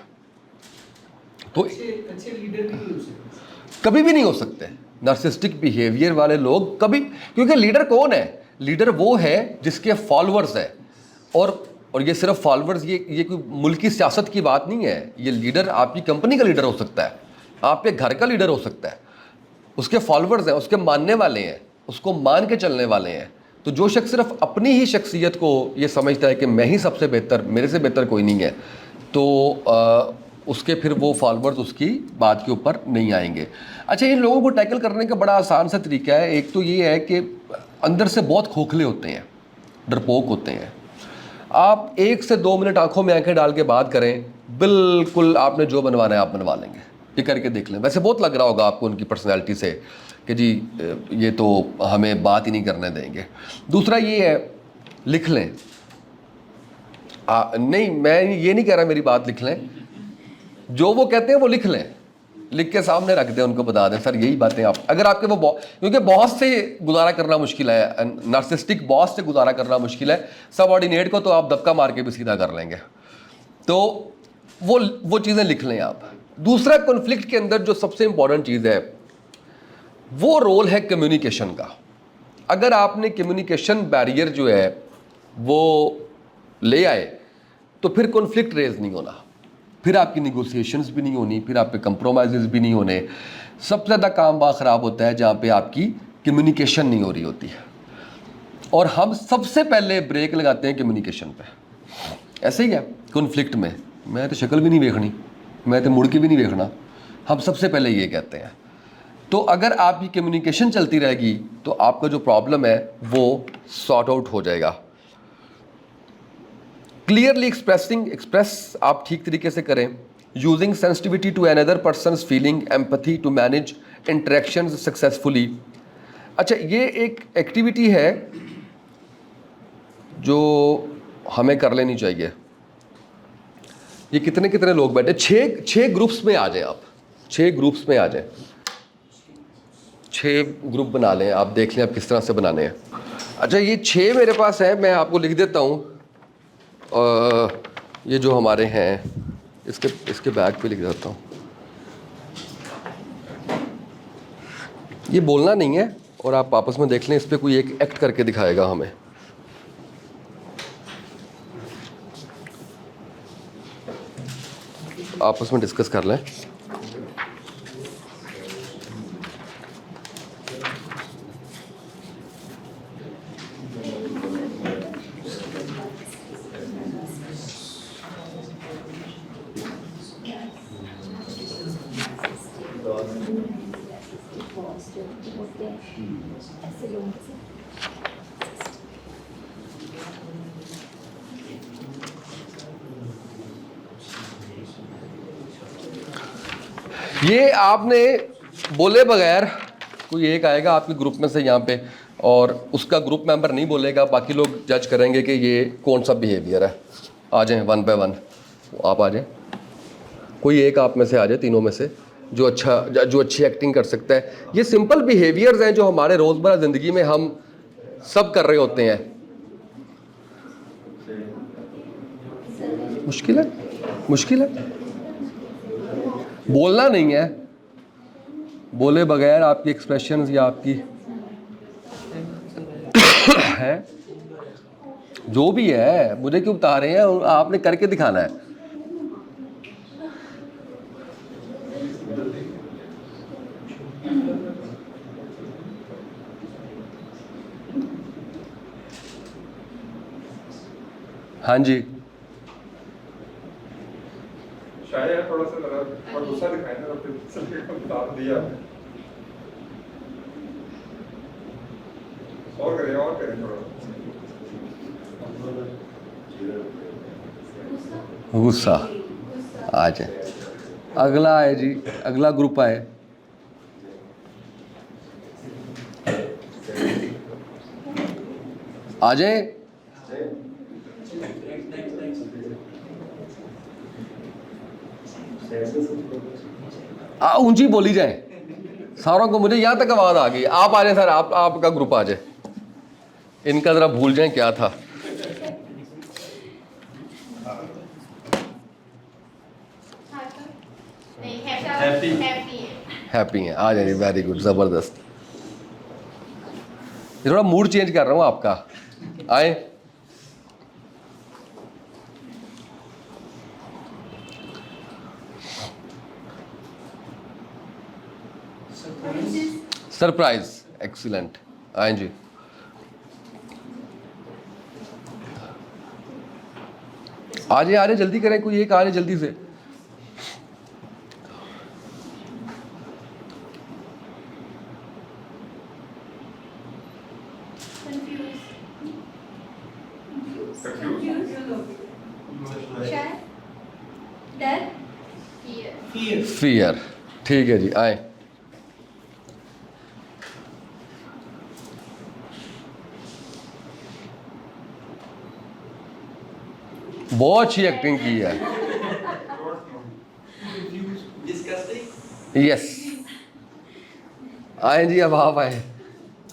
तो अच्छे लीडर भी नहीं हो सकते, कभी भी नहीं हो सकते नार्सिस्टिक बिहेवियर वाले लोग कभी, क्योंकि लीडर कौन है? लीडर वो है जिसके फॉलोअर्स है, और ये सिर्फ फॉलोअर्स, ये कोई मुल्क की सियासत की बात नहीं है। ये लीडर आपकी कंपनी का लीडर हो सकता है, आपके घर का लीडर हो सकता है, उसके फॉलोअर्स हैं, उसके मानने वाले हैं, उसको मान के चलने वाले हैं। तो जो शख्स सिर्फ अपनी ही शख्सियत को ये समझता है कि मैं ही सबसे बेहतर, मेरे से बेहतर कोई नहीं है, तो उसके फिर वो फॉलोअर्स उसकी बात के ऊपर नहीं आएंगे। अच्छा, इन लोगों को टैकल करने का बड़ा आसान सा तरीका है। एक तो ये है कि अंदर से बहुत खोखले होते हैं, डरपोक होते हैं। आप 1 से 2 मिनट आंखों में आंखें डाल के बात करें, बिल्कुल आपने जो बनवाना है आप बनवा लेंगे। ये करके देख लें। वैसे बहुत लग रहा होगा आपको उनकी पर्सनैलिटी से कि जी ये तो हमें बात ही नहीं करने देंगे। दूसरा ये है, लिख लें। नहीं, मैं ये नहीं कह रहा मेरी बात लिख लें, जो वो कहते हैं वो लिख लें, लिख के सामने रख दें, उनको बता दें सर यही बातें आप, अगर आपके वो क्योंकि बॉस से गुजारा करना मुश्किल है, नार्सिसिस्टिक बॉस से गुजारा करना मुश्किल है, सबऑर्डिनेट को तो आप दबका मार के भी सीधा कर लेंगे। तो वो चीज़ें लिख लें आप। दूसरा, कॉन्फ्लिक्ट के अंदर जो सबसे इंपॉर्टेंट चीज़ है वो रोल है कम्युनिकेशन का। अगर आपने कम्युनिकेशन बैरियर जो है वो ले आए तो फिर कॉन्फ्लिक्ट रेज नहीं होना, फिर आपकी निगोशिएशंस भी नहीं होनी, फिर आप पे कंप्रोमाइज़ भी नहीं होने। सबसे ज़्यादा काम ख़राब होता है जहाँ पे आपकी कम्युनिकेशन नहीं हो रही होती है, और हम सबसे पहले ब्रेक लगाते हैं कम्युनिकेशन पे। ऐसे ही है कॉन्फ्लिक्ट में, मैं तो शक्ल भी नहीं देखनी, मैं तो मुड़ के भी नहीं देखना, हम सबसे पहले ये कहते हैं। तो अगर आपकी कम्युनिकेशन चलती रहेगी तो आपका जो प्रॉब्लम है वो सॉर्ट आउट हो जाएगा। क्लियरली एक्सप्रेस आप ठीक तरीके से करें, using sensitivity to another persons feeling, empathy to manage interactions successfully. अच्छा, ये एक एक्टिविटी है जो हमें कर लेनी चाहिए। ये कितने लोग बैठे, 6 ग्रुप्स में आ जाएं आप, 6 ग्रुप्स में आ जाएं, 6 ग्रुप बना लें। आप देख लें आप किस तरह से बनाने हैं। अच्छा, ये 6 मेरे पास है, मैं आपको लिख देता हूँ। ये जो हमारे हैं इसके बैग पे लिख देता हूँ। ये बोलना नहीं है और आप आपस में देख लें, इस पर कोई एक एक्ट करके दिखाएगा हमें। आपस में डिस्कस कर लें। ये आपने बोले बगैर कोई एक आएगा आपके ग्रुप में से यहाँ पे, और उसका ग्रुप मेंबर नहीं बोलेगा, बाकी लोग जज करेंगे कि ये कौन सा बिहेवियर है। आ जाएं 1 बाय 1, आप आ जाएं, कोई एक आप में से आ जाए, तीनों में से जो अच्छी एक्टिंग कर सकता है। ये सिंपल बिहेवियर्स हैं जो हमारे रोज़मर्रा ज़िंदगी में हम सब कर रहे होते हैं। मुश्किल है, बोलना नहीं है, बोले बगैर आपकी एक्सप्रेशंस या आपकी है जो भी है, मुझे क्यों बता रहे हैं, आपने करके दिखाना है। हाँ जी, शायद थोड़ा सा लगा और गुस्सा दिखाया ना, फिर सबके को बता दिया। और करें थोड़ा गुस्सा आ जाए। अगला है जी, अगला ग्रुप आए। आ जाए। ऊंची बोली जाए सारों को, मुझे यहाँ तक आवाज आ गई। आप आ जाए सर, आपका ग्रुप आ जाए। इनका जरा भूल जाए क्या था। हैप्पी है, आ जाइए, वेरी गुड, जबरदस्त। ये थोड़ा मूड चेंज कर रहा हूँ आपका, आए। सरप्राइज, एक्सीलेंट, आए जी। आ जाए जल्दी करें, कोई एक आ जाए जल्दी से। डर Fear. फियर। ठीक है जी, आए। बहुत अच्छी एक्टिंग की है। यस, आए जी, अब आप आए।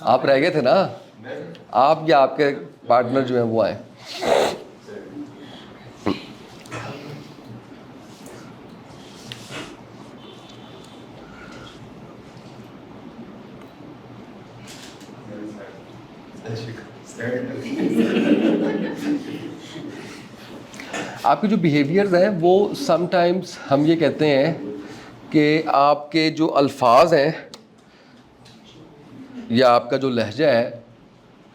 आप रह गए थे ना, आप या आपके पार्टनर जो हैं वो आए। आपके जो बिहेवियर्स हैं वो समटाइम्स हम ये कहते हैं कि आपके जो अल्फाज हैं या आपका जो लहजा है,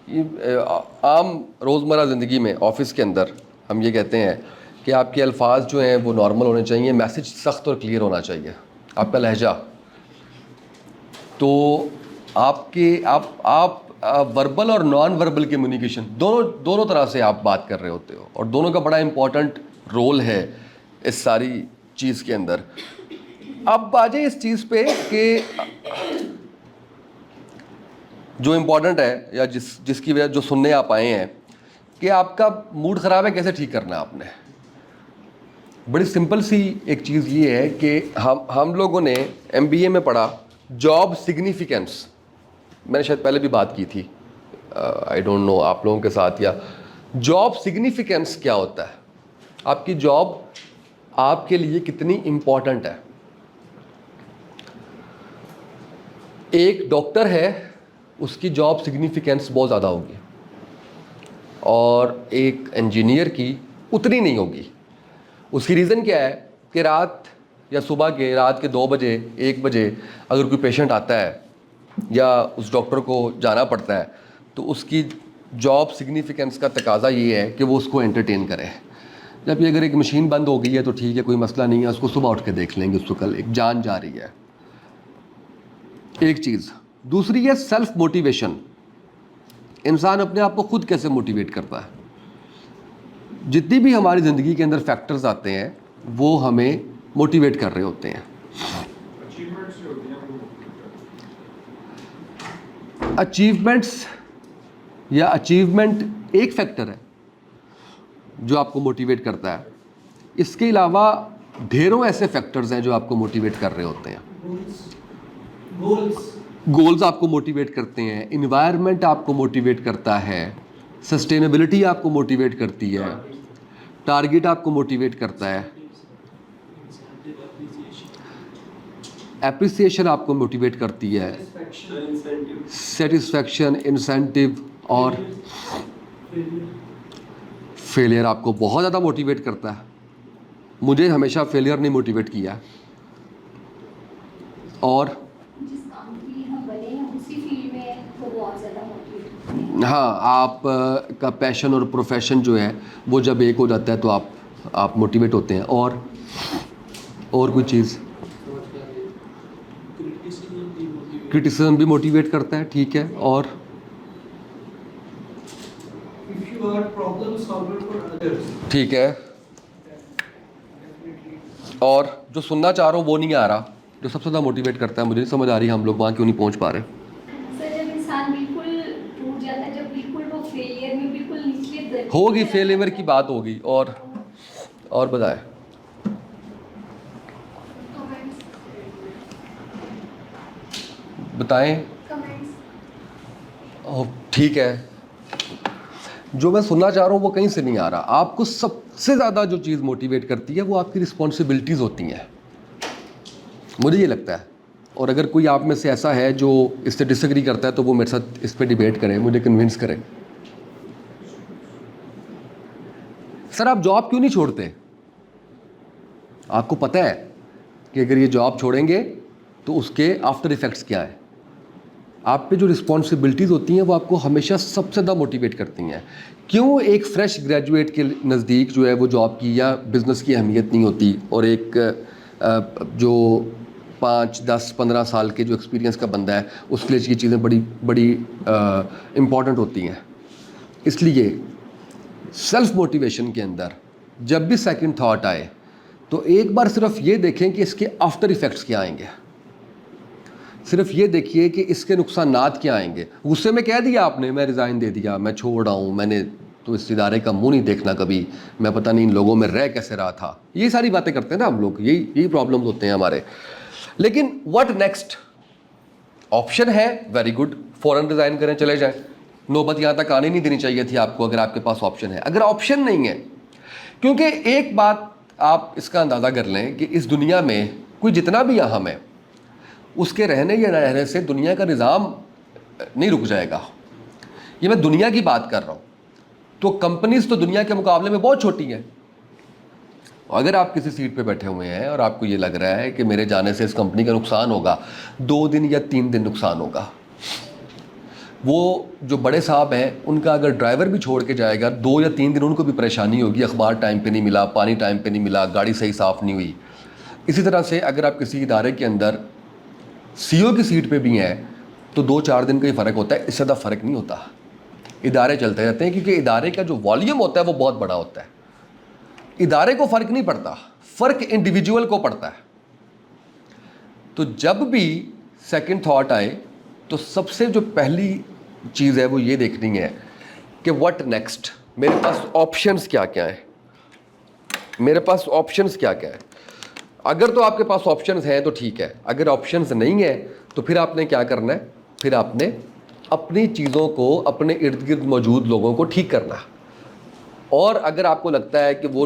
ये आम रोज़मर्रा ज़िंदगी में ऑफिस के अंदर हम ये कहते हैं कि आपके अल्फाज जो हैं वो नॉर्मल होने चाहिए, मैसेज सख्त और क्लियर होना चाहिए, आपका लहजा। तो आपके आप वर्बल और नॉन वर्बल कम्युनिकेशन दोनों तरह से आप बात कर रहे होते हो, और दोनों का बड़ा इम्पोर्टेंट रोल है इस सारी चीज़ के अंदर। अब आ जाए इस चीज़ पे कि जो इम्पोर्टेंट है या जिसकी वजह जो सुनने आप आए हैं कि आपका मूड ख़राब है, कैसे ठीक करना है आपने। बड़ी सिंपल सी एक चीज़ ये है कि हम लोगों ने MBA में पढ़ा जॉब सिग्निफिकेंस। मैंने शायद पहले भी बात की थी, आई डोंट नो आप लोगों के साथ, या जॉब सिग्निफिकेंस क्या होता है, आपकी जॉब आपके लिए कितनी इम्पॉर्टेंट है। एक डॉक्टर है, उसकी जॉब सिग्निफिकेंस बहुत ज़्यादा होगी, और एक इंजीनियर की उतनी नहीं होगी। उसकी रीज़न क्या है कि रात के 2 बजे 1 बजे अगर कोई पेशेंट आता है या उस डॉक्टर को जाना पड़ता है, तो उसकी जॉब सिग्निफिकेंस का तकाजा ये है कि वो उसको एंटरटेन करे। जब ये अगर एक मशीन बंद हो गई है तो ठीक है, कोई मसला नहीं है, उसको सुबह उठ के देख लेंगे, उसको कल एक जान जा रही है। एक चीज़। दूसरी है सेल्फ मोटिवेशन। इंसान अपने आप को खुद कैसे मोटिवेट करता है। जितनी भी हमारी ज़िंदगी के अंदर फैक्टर्स आते हैं वो हमें मोटिवेट कर रहे होते हैं। अचीवमेंट्स जो होती हैं वो अचीवमेंट्स या अचीवमेंट एक फैक्टर है जो आपको मोटिवेट करता है। इसके अलावा ढेरों ऐसे फैक्टर्स हैं जो आपको मोटिवेट कर रहे होते हैं। गोल्स आपको मोटिवेट करते हैं, इन्वायरमेंट आपको मोटिवेट करता है, सस्टेनेबिलिटी आपको मोटिवेट करती है, टारगेट आपको मोटिवेट करता है, एप्रिसिएशन आपको मोटिवेट करती है, सेटिस्फैक्शन, इंसेंटिव, और फेलियर आपको बहुत ज़्यादा मोटिवेट करता है। मुझे हमेशा फेलियर ने मोटिवेट किया। और जिस काम के लिए हम बने हैं उसी फील्ड में वो बहुत ज़्यादा मोटिवेट। हाँ, आप का पैशन और प्रोफेशन जो है वो जब एक हो जाता है तो आप मोटिवेट होते हैं। और कोई चीज़, क्रिटिसिज्म भी मोटिवेट करता है, ठीक है। और If you are problem solver for others, ठीक है। और जो सुनना चाह रहा हूँ वो नहीं आ रहा, जो सबसे ज़्यादा मोटिवेट करता है, मुझे नहीं समझ आ रही हम लोग वहाँ क्यों नहीं पहुँच पा रहे। सर, जब इंसान बिल्कुल टूट जाता है, जब बिल्कुल वो फेलियर में बिल्कुल निचले दर्जे होगी, पे फेलियर की बात होगी। और बताएं। बताएं। ठीक है, जो मैं सुनना चाह रहा हूँ वो कहीं से नहीं आ रहा। आपको सबसे ज़्यादा जो चीज़ मोटिवेट करती है वो आपकी रिस्पॉन्सिबिलिटीज़ होती हैं, मुझे ये लगता है। और अगर कोई आप में से ऐसा है जो इससे डिसएग्री करता है तो वो मेरे साथ इस पे डिबेट करें, मुझे कन्विंस करें। सर, आप जॉब क्यों नहीं छोड़ते? आपको पता है कि अगर ये जॉब छोड़ेंगे तो उसके आफ्टर इफ़ेक्ट्स क्या है। आप पे जो रिस्पॉन्सिबिलिटीज़ होती हैं वो आपको हमेशा सबसे ज़्यादा मोटिवेट करती हैं। क्यों एक फ़्रेश ग्रेजुएट के नज़दीक जो है वो जॉब की या बिज़नेस की अहमियत नहीं होती, और एक जो 5, 10, 15 साल के जो एक्सपीरियंस का बंदा है उसके लिए ये चीज़ें बड़ी इम्पॉर्टेंट होती हैं। इसलिए सेल्फ मोटिवेशन के अंदर जब भी सेकंड थॉट आए तो एक बार सिर्फ ये देखें कि इसके आफ्टर इफ़ेक्ट्स क्या आएंगे, सिर्फ ये देखिए कि इसके नुकसानात क्या आएंगे। गुस्से में कह दिया आपने मैं रिज़ाइन दे दिया, मैं छोड़ रहा हूँ, मैंने तो इस इदारे का मुंह नहीं देखना कभी, मैं पता नहीं इन लोगों में रह कैसे रहा था, ये सारी बातें करते हैं ना हम लोग, यही प्रॉब्लम्स होते हैं हमारे। लेकिन व्हाट नेक्स्ट? ऑप्शन है, वेरी गुड, फ़ौरन रिज़ाइन करें, चले जाएं, नौबत यहाँ तक आनी नहीं देनी चाहिए थी आपको अगर आपके पास ऑप्शन है। अगर ऑप्शन नहीं है, क्योंकि एक बात आप इसका अंदाज़ा कर लें कि इस दुनिया में कोई जितना भी अहम है, उसके रहने या न रहने से दुनिया का निज़ाम नहीं रुक जाएगा। ये मैं दुनिया की बात कर रहा हूँ, तो कंपनीज तो दुनिया के मुकाबले में बहुत छोटी हैं। अगर आप किसी सीट पे बैठे हुए हैं और आपको ये लग रहा है कि मेरे जाने से इस कंपनी का नुकसान होगा, 2 दिन या 3 दिन नुकसान होगा, वो जो बड़े साहब हैं उनका अगर ड्राइवर भी छोड़ के जाएगा 2 या 3 दिन उनको भी परेशानी होगी, अखबार टाइम पे नहीं मिला, पानी टाइम पे नहीं मिला, गाड़ी सही साफ़ नहीं हुई। इसी तरह से अगर आप किसी इदारे के अंदर CEO की सीट पे भी हैं तो 2-4 दिन का ही फ़र्क होता है, इससे ज़्यादा फ़र्क नहीं होता। इदारे चलते रहते हैं क्योंकि इदारे का जो वॉल्यूम होता है वो बहुत बड़ा होता है। इदारे को फ़र्क नहीं पड़ता, फ़र्क इंडिविजुअल को पड़ता है। तो जब भी सेकंड थॉट आए तो सबसे जो पहली चीज़ है वो ये देखनी है कि व्हाट नेक्स्ट, मेरे पास ऑप्शंस क्या क्या हैं, मेरे पास ऑप्शंस क्या क्या है। अगर तो आपके पास ऑप्शंस हैं तो ठीक है, अगर ऑप्शंस नहीं है तो फिर आपने क्या करना है, फिर आपने अपनी चीज़ों को अपने इर्द गिर्द मौजूद लोगों को ठीक करना है। और अगर आपको लगता है कि वो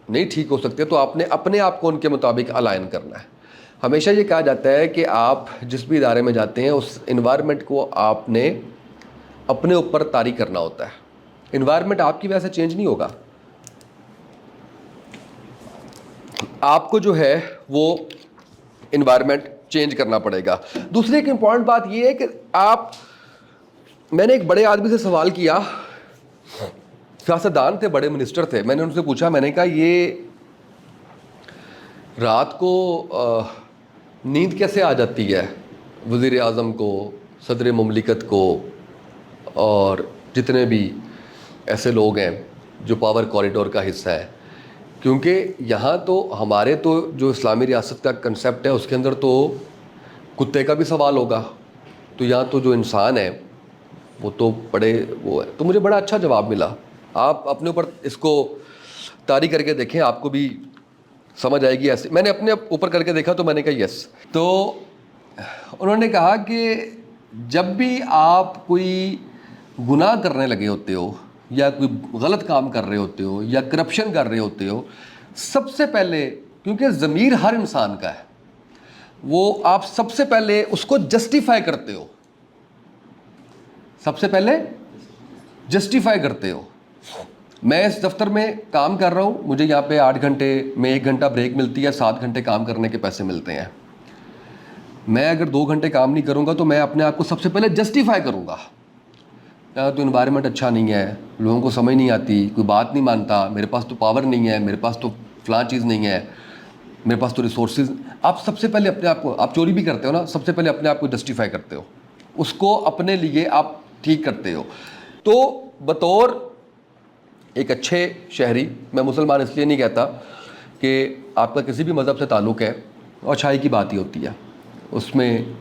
नहीं ठीक हो सकते तो आपने अपने आप को उनके मुताबिक अलाइन करना है। हमेशा ये कहा जाता है कि आप जिस भी इदारे में जाते हैं उस इन्वायरमेंट को आपने अपने ऊपर तारी करना होता है। इन्वायरमेंट आपकी वजह से चेंज नहीं होगा, आपको जो है वो इन्वायरमेंट चेंज करना पड़ेगा। दूसरी एक इम्पॉर्टेंट बात ये है कि मैंने एक बड़े आदमी से सवाल किया, सियासतदान थे, बड़े मिनिस्टर थे, मैंने उनसे पूछा, मैंने कहा ये रात को नींद कैसे आ जाती है वज़ीर आज़म को, सदर मुमलिकत को और जितने भी ऐसे लोग हैं जो पावर कॉरिडोर का हिस्सा है, क्योंकि यहाँ तो हमारे तो जो इस्लामी रियासत का कंसेप्ट है उसके अंदर तो कुत्ते का भी सवाल होगा, तो यहाँ तो जो इंसान है वो तो बड़े वो है। तो मुझे बड़ा अच्छा जवाब मिला। आप अपने ऊपर इसको तारी करके देखें, आपको भी समझ आएगी। ऐसे मैंने अपने ऊपर करके देखा तो मैंने कहा यस। तो उन्होंने कहा कि जब भी आप कोई गुनाह करने लगे होते हो या कोई गलत काम कर रहे होते हो या करप्शन कर रहे होते हो, सबसे पहले, क्योंकि ज़मीर हर इंसान का है, वो आप सबसे पहले उसको जस्टिफाई करते हो, सबसे पहले जस्टिफाई करते हो। मैं इस दफ्तर में काम कर रहा हूँ, मुझे यहाँ पे 8 घंटे में 1 घंटा ब्रेक मिलती है, 7 घंटे काम करने के पैसे मिलते हैं। मैं अगर 2 घंटे काम नहीं करूँगा तो मैं अपने आप को सबसे पहले जस्टिफाई करूँगा, तो इन्वायरमेंट अच्छा नहीं है, लोगों को समझ नहीं आती, कोई बात नहीं मानता, मेरे पास तो पावर नहीं है, मेरे पास तो फलां चीज़ नहीं है, मेरे पास तो रिसोर्सेज। आप सबसे पहले अपने आप को, आप चोरी भी करते हो ना, सबसे पहले अपने आप को जस्टिफाई करते हो, उसको अपने लिए आप ठीक करते हो। तो बतौर एक अच्छे शहरी, मैं मुसलमान इसलिए नहीं कहता कि आपका किसी भी मज़हब से ताल्लुक़ है, अच्छाई की बात ही होती है, उसमें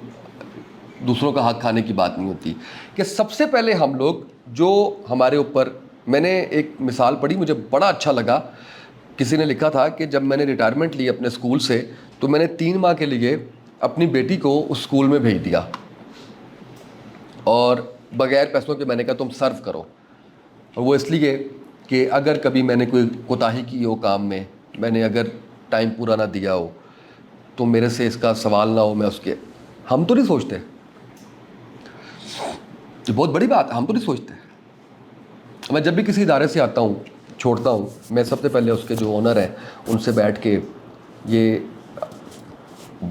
दूसरों का हक खाने की बात नहीं होती। कि सबसे पहले हम लोग जो हमारे ऊपर, मैंने एक मिसाल पढ़ी, मुझे बड़ा अच्छा लगा। किसी ने लिखा था कि जब मैंने रिटायरमेंट ली अपने स्कूल से तो मैंने 3 माह के लिए अपनी बेटी को उस स्कूल में भेज दिया और बग़ैर पैसों के मैंने कहा तुम सर्व करो। और वो इसलिए कि अगर कभी मैंने कोई कोताही की हो काम में, मैंने अगर टाइम पूरा ना दिया हो तो मेरे से इसका सवाल ना हो, मैं उसके, हम तो नहीं सोचते, ये बहुत बड़ी बात है, हम तो नहीं सोचते। मैं जब भी किसी इदारे से आता हूँ, छोड़ता हूँ, मैं सबसे पहले उसके जो ओनर हैं उनसे बैठ के ये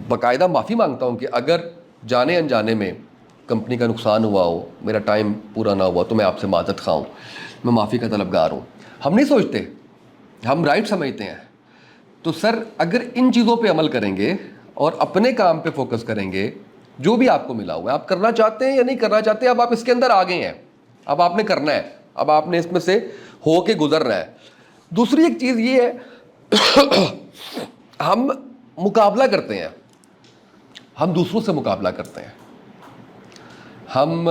बाकायदा माफ़ी मांगता हूँ कि अगर जाने अनजाने में कंपनी का नुकसान हुआ हो, मेरा टाइम पूरा ना हुआ तो मैं आपसे माज़रत खाऊँ, मैं माफ़ी का तलबगार हूँ। हम नहीं सोचते, हम राइट समझते हैं। तो सर अगर इन चीज़ों पे अमल करेंगे और अपने काम पे फोकस करेंगे, जो भी आपको मिला हुआ है, आप करना चाहते हैं या नहीं करना चाहते, अब आप इसके अंदर आ गए हैं, अब आपने करना है, अब आपने इसमें से हो के गुजरना है। दूसरी एक चीज़ ये है हम मुकाबला करते हैं, हम दूसरों से मुकाबला करते हैं, हम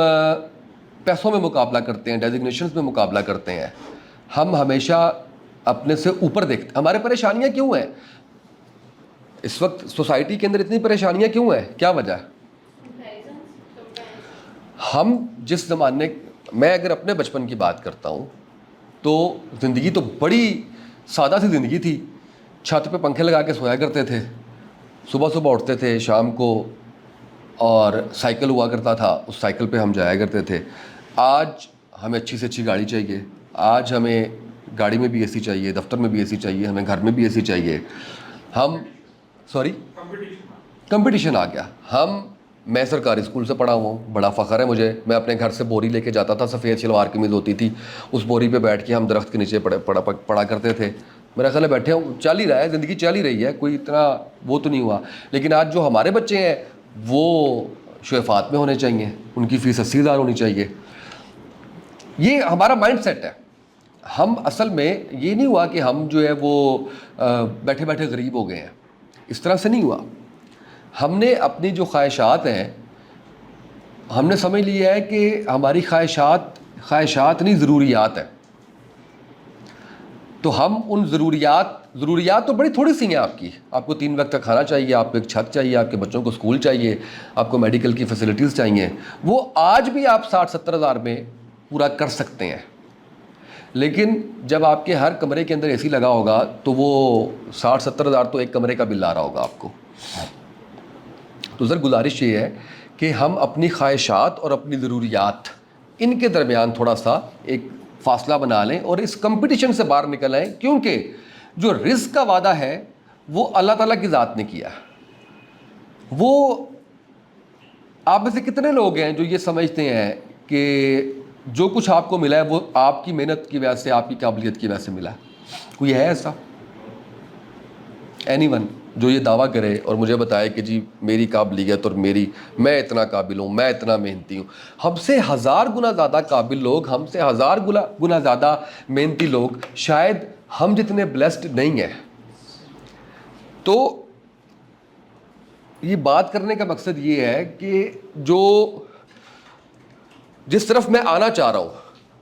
पैसों में मुकाबला करते हैं, डेजिग्नेशंस में मुकाबला करते हैं, हम हमेशा अपने से ऊपर देखते। हमारे परेशानियां क्यों हैं इस वक्त सोसाइटी के अंदर, इतनी परेशानियां क्यों हैं, क्या वजह है? हम जिस ज़माने, मैं अगर अपने बचपन की बात करता हूँ तो ज़िंदगी तो बड़ी सादा सी ज़िंदगी थी। छत पे पंखे लगा के सोया करते थे, सुबह सुबह उठते थे, शाम को, और साइकिल हुआ करता था, उस साइकिल पे हम जाया करते थे। आज हमें अच्छी से अच्छी गाड़ी चाहिए, आज हमें गाड़ी में भी एसी चाहिए, दफ्तर में भी एसी चाहिए, हमें घर में भी एसी चाहिए। हम कंपटीशन आ गया। मैं सरकारी स्कूल से पढ़ा हुआ हूँ, बड़ा फ़ख्र है मुझे। मैं अपने घर से बोरी लेके जाता था, सफ़ेद शलवार कमीज़ होती थी, उस बोरी पे बैठ के हम दरख्त के नीचे पढ़ा करते थे। मेरा ख्याल है बैठे हूँ, चल ही रहा है, ज़िंदगी चल ही रही है, कोई इतना वो तो नहीं हुआ। लेकिन आज जो हमारे बच्चे हैं वो शुएफात में होने चाहिए, उनकी फ़ीस 80,000 होनी चाहिए। ये हमारा माइंड सेट है। हम असल में ये नहीं हुआ कि हम जो है वो बैठे बैठे गरीब हो गए हैं, इस तरह से नहीं हुआ। हमने अपनी जो ख्वाहिशात हैं, हमने समझ लिया है कि हमारी ख्वाहिशात नहीं, ज़रूरियात है। तो हम उन ज़रूरियात तो बड़ी थोड़ी सी हैं आपकी। आपको 3 वक्त का खाना चाहिए, आपको एक छत चाहिए, आपके बच्चों को स्कूल चाहिए, आपको मेडिकल की फैसिलिटीज़ चाहिए। वो आज भी आप 60-70 हज़ार में पूरा कर सकते हैं। लेकिन जब आपके हर कमरे के अंदर एसी लगा होगा तो वो 60-70 हज़ार तो एक कमरे का बिल आ रहा होगा आपको। तो सर गुजारिश ये है कि हम अपनी ख्वाहिशात और अपनी ज़रूरियात, इनके दरमियान थोड़ा सा एक फ़ासला बना लें और इस कंपटीशन से बाहर निकल आएँ। क्योंकि जो रिज़्क़ का वादा है वो अल्लाह ताला की ज़ात ने किया। वो आप में से कितने लोग हैं जो ये समझते हैं कि जो कुछ आपको मिला है वो आपकी मेहनत की वजह से, आपकी काबिलियत की वजह से मिला है? कोई है ऐसा? एनीवन जो ये दावा करे और मुझे बताए कि जी मेरी काबिलियत और मैं इतना काबिल हूँ, मैं इतना मेहनती हूँ। हमसे 1000 गुना ज़्यादा काबिल लोग, हमसे 1000 गुना ज़्यादा मेहनती लोग शायद हम जितने ब्लेस्ड नहीं हैं। तो ये बात करने का मकसद ये है कि जिस तरफ मैं आना चाह रहा हूँ,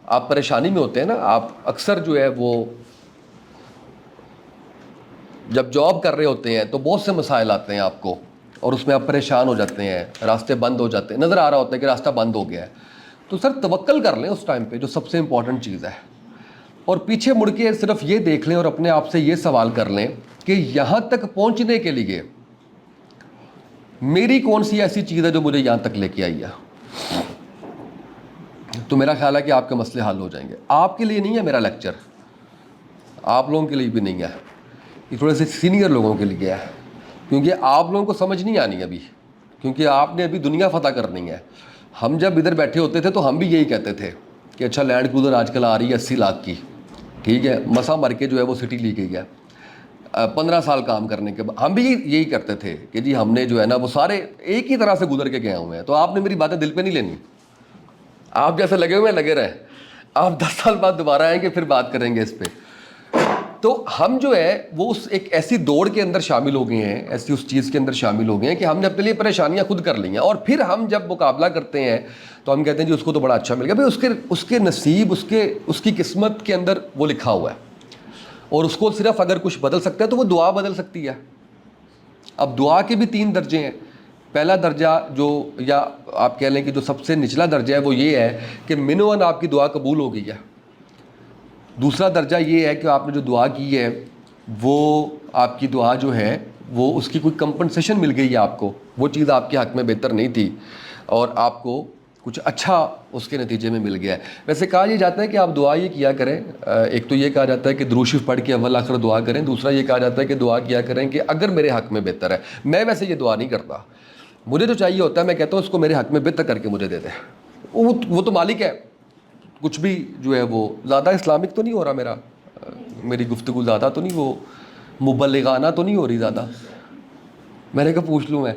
आप परेशानी में होते हैं ना, आप अक्सर जो है वो जब जॉब कर रहे होते हैं तो बहुत से मसाइल आते हैं आपको, और उसमें आप परेशान हो जाते हैं, रास्ते बंद हो जाते हैं, नज़र आ रहा होता है कि रास्ता बंद हो गया है। तो सर तवक्कल कर लें उस टाइम पे, जो सबसे इम्पॉर्टेंट चीज़ है, और पीछे मुड़ के सिर्फ ये देख लें और अपने आप से ये सवाल कर लें कि यहाँ तक पहुँचने के लिए मेरी कौन सी ऐसी चीज़ है जो मुझे यहाँ तक लेके आई है। तो मेरा ख्याल है कि आपके मसले हल हो जाएंगे। आपके लिए नहीं है मेरा लेक्चर, आप लोगों के लिए भी नहीं है, ये थोड़े से सीनियर लोगों के लिए है, क्योंकि आप लोगों को समझ नहीं आनी अभी, क्योंकि आपने अभी दुनिया फतह करनी है। हम जब इधर बैठे होते थे तो हम भी यही कहते थे कि अच्छा लैंड क्रूज़र आजकल आ रही है 80 लाख की, ठीक है, मसा मर के जो है वो सिटी ली गई है। 15 साल काम करने के बाद हम भी यही करते थे कि जी हमने जो है ना वो सारे एक ही तरह से गुजर के गए हुए हैं। तो आपने मेरी बातें दिल पे नहीं लेनी, आप जैसे लगे हुए लगे रहें, आप 10 साल बाद दोबारा आएंगे फिर बात करेंगे इस पर। तो हम जो है वो उस एक ऐसी दौड़ के अंदर शामिल हो गए हैं, ऐसी उस चीज़ के अंदर शामिल हो गए हैं कि हमने अपने लिए परेशानियां खुद कर ली हैं। और फिर हम जब मुकाबला करते हैं तो हम कहते हैं जी उसको तो बड़ा अच्छा मिल गया। भाई उसके नसीब, उसकी किस्मत के अंदर वो लिखा हुआ है, और उसको सिर्फ अगर कुछ बदल सकता है तो वो दुआ बदल सकती है। अब दुआ के भी 3 दर्जे हैं। पहला दर्जा जो, या आप कह लें कि जो सबसे निचला दर्जा है वो ये है कि मिनोवन आपकी दुआ कबूल हो गई है। दूसरा दर्जा ये है कि आपने जो दुआ की है वो आपकी दुआ जो है वो उसकी कोई कंपनसेशन मिल गई है आपको, वो चीज़ आपके हक़ में बेहतर नहीं थी और आपको कुछ अच्छा उसके नतीजे में मिल गया है। वैसे कहा यह जाता है कि आप दुआ ये किया करें, एक तो ये कहा जाता है कि दुरूद शरीफ पढ़ के अव्वल आखिर दुआ करें, दूसरा ये कहा जाता है कि दुआ किया करें कि अगर मेरे हक़ में बेहतर है। मैं वैसे ये दुआ नहीं करता, मुझे जो चाहिए होता है मैं कहता हूँ उसको मेरे हक़ में बेहतर करके मुझे दे दे। वो तो मालिक है, कुछ भी जो है वो ज़्यादा इस्लामिक तो नहीं हो रहा मेरी गुफ्तगू ज़्यादा तो नहीं, वो मुबल्लिगाना तो नहीं हो रही ज़्यादा, मैंने कहा पूछ लूँ मैं।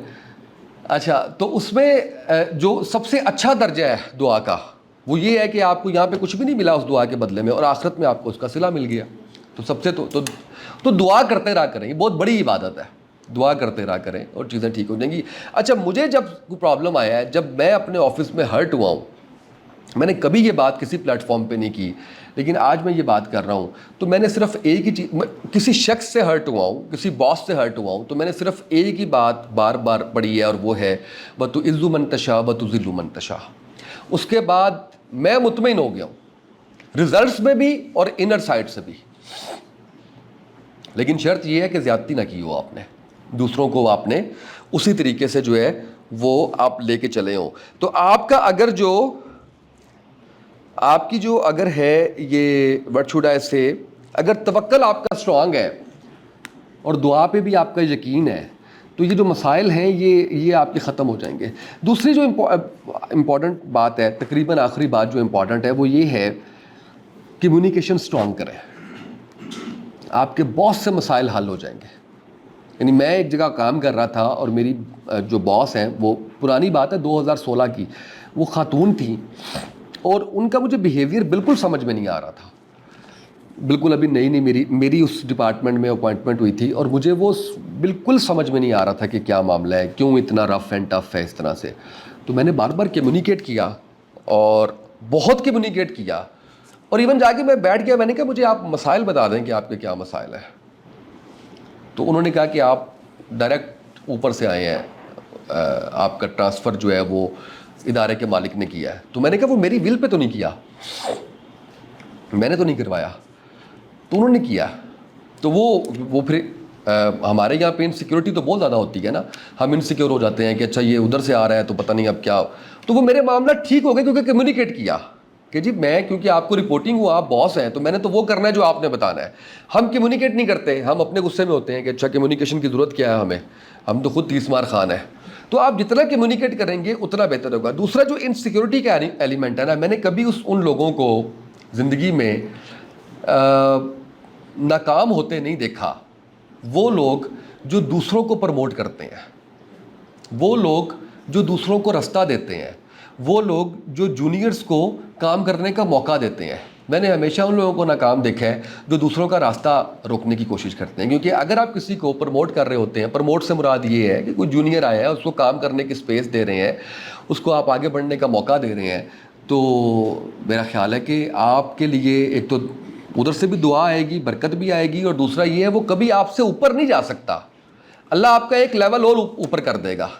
अच्छा, तो उसमें जो सबसे अच्छा दर्जा है दुआ का वो ये है कि आपको यहाँ पे कुछ भी नहीं मिला उस दुआ के बदले में, और आखिरत में आपको उसका सिला मिल गया। तो सबसे तो तो दुआ करते रहा करें, ये बहुत बड़ी इबादत है, दुआ करते रहा करें और चीज़ें ठीक हो जाएंगी। अच्छा, मुझे जब कोई प्रॉब्लम आया है, जब मैं अपने ऑफिस में हर्ट हुआ हूँ, मैंने कभी ये बात किसी प्लेटफॉर्म पे नहीं की, लेकिन आज मैं ये बात कर रहा हूँ, तो मैंने सिर्फ एक ही चीज़, किसी शख्स से हर्ट हुआ हूँ, किसी बॉस से हर्ट हुआ हूँ, तो मैंने सिर्फ एक ही बात बार बार पढ़ी है, और वो है बतु इज़्ज़ु मन तशा बतु ज़िल्लु मन तशा। उसके बाद मैं मुतमईन हो गया हूँ, रिजल्ट्स में भी और इनर साइड से भी। लेकिन शर्त यह है कि ज़्यादती ना की हो आपने, दूसरों को आपने उसी तरीके से जो है वो आप लेके चले हो। तो आपका अगर जो आपकी जो अगर है ये व्हाट शुड आई से, अगर तवक्कल आपका स्ट्रांग है और दुआ पे भी आपका यकीन है, तो ये जो मसाइल हैं ये आपके ख़त्म हो जाएंगे। दूसरी जो इम्पॉर्टेंट बात है, तकरीबन आखिरी बात जो इम्पॉर्टेंट है, वो ये है कम्युनिकेशन स्ट्रांग करें, आपके बॉस से मसाइल हल हो जाएंगे। यानी मैं एक जगह काम कर रहा था और मेरी जो बॉस हैं, वो पुरानी बात है 2016 की, वो खातून थी और उनका मुझे बिहेवियर बिल्कुल समझ में नहीं आ रहा था, बिल्कुल अभी नई मेरी उस डिपार्टमेंट में अपॉइंटमेंट हुई थी और मुझे वो बिल्कुल समझ में नहीं आ रहा था कि क्या मामला है, क्यों इतना रफ एंड टफ है इस तरह से। तो मैंने बार बार कम्युनिकेट किया और बहुत कम्युनिकेट किया, और इवन जाके मैं बैठ गया, मैंने कहा मुझे आप मसाइल बता दें कि आपके क्या मसाइल है। तो उन्होंने कहा कि आप डायरेक्ट ऊपर से आए हैं, आपका ट्रांसफ़र जो है वो इदारे के मालिक ने किया है। तो मैंने कहा वो मेरी विल पे तो नहीं किया, मैंने तो नहीं करवाया, तो उन्होंने किया। तो वो फिर हमारे यहाँ पे इनसिक्योरिटी तो बहुत ज़्यादा होती है ना, हम इनसिक्योर हो जाते हैं कि अच्छा ये उधर से आ रहा है तो पता नहीं अब क्या। तो वो मेरे मामला ठीक हो गया क्योंकि कम्युनिकेट किया कि जी मैं, क्योंकि आपको रिपोर्टिंग हुआ, आप बॉस हैं, तो मैंने तो वो करना है जो आपने बताना है। हम कम्युनिकेट नहीं करते, हम अपने गुस्से में होते हैं कि अच्छा कम्युनिकेशन की ज़रूरत क्या है हमें, हम तो खुद 30 मार खान है। तो आप जितना कम्युनिकेट करेंगे उतना बेहतर होगा। दूसरा जो इनसिक्योरिटी का एलिमेंट है ना, मैंने कभी उन लोगों को ज़िंदगी में नाकाम होते नहीं देखा। वो लोग जो दूसरों को प्रमोट करते हैं, वो लोग जो दूसरों को रास्ता देते हैं, वो लोग जो जूनियर्स को काम करने का मौका देते हैं, मैंने हमेशा उन लोगों को नाकाम देखा है जो दूसरों का रास्ता रोकने की कोशिश करते हैं। क्योंकि अगर आप किसी को प्रमोट कर रहे होते हैं, प्रमोट से मुराद ये है कि कोई जूनियर आया है, उसको काम करने की स्पेस दे रहे हैं, उसको आप आगे बढ़ने का मौका दे रहे हैं, तो मेरा ख्याल है कि आपके लिए एक तो उधर से भी दुआ आएगी, बरकत भी आएगी, और दूसरा ये है वो कभी आपसे ऊपर नहीं जा सकता, अल्लाह आपका एक लेवल और ऊपर कर देगा।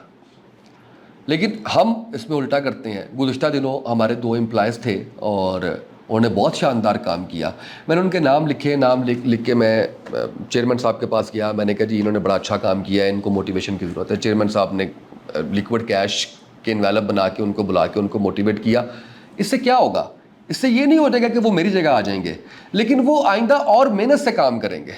लेकिन हम इसमें उल्टा करते हैं। गुज़िश्ता दिनों हमारे 2 एम्प्लॉयज़ थे और उन्होंने बहुत शानदार काम किया। मैंने उनके नाम लिखे, नाम लिख के मैं चेयरमैन साहब के पास गया। मैंने कहा जी इन्होंने बड़ा अच्छा काम किया है, इनको मोटिवेशन की ज़रूरत है। चेयरमैन साहब ने लिक्विड कैश के इन्वेलप बना के उनको बुला के उनको मोटिवेट किया। इससे क्या होगा? इससे ये नहीं हो जाएगा कि वो मेरी जगह आ जाएंगे, लेकिन वो आइंदा और मेहनत से काम करेंगे।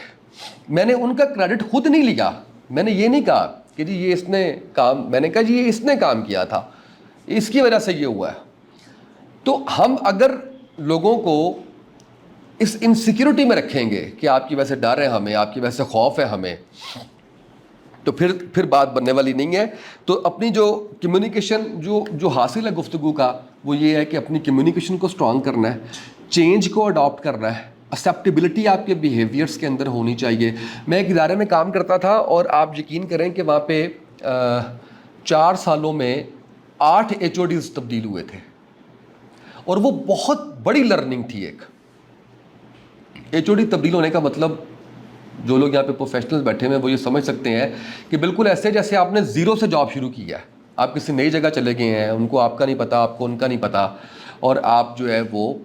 मैंने उनका क्रेडिट खुद नहीं लिया, मैंने ये नहीं कहा कि जी ये इसने काम, मैंने कहा जी ये इसने काम किया था, इसकी वजह से ये हुआ है। तो हम अगर लोगों को इस इनसिक्योरिटी में रखेंगे कि आपकी वजह से डर है हमें, आपकी वजह से खौफ है हमें, तो फिर बात बनने वाली नहीं है। तो अपनी जो कम्युनिकेशन जो हासिल है गुफ्तगू का, वो ये है कि अपनी कम्युनिकेशन को स्ट्रॉन्ग करना है, चेंज को अडॉप्ट करना है, एक्सेप्टेबिलिटी आपके बिहेवियर्स के अंदर होनी चाहिए। मैं एक इदारे में काम करता था और आप यकीन करें कि वहाँ पे 4 सालों में 8 HODs तब्दील हुए थे, और वो बहुत बड़ी लर्निंग थी। एक HOD तब्दील होने का मतलब, जो लोग यहाँ पे प्रोफेशनल्स बैठे हुए हैं वो ये समझ सकते हैं कि बिल्कुल ऐसे जैसे आपने ज़ीरो से जॉब शुरू की है। आप किसी नई जगह चले गए हैं, उनको आपका नहीं पता, आपको उनका नहीं पता, और आप जो है वो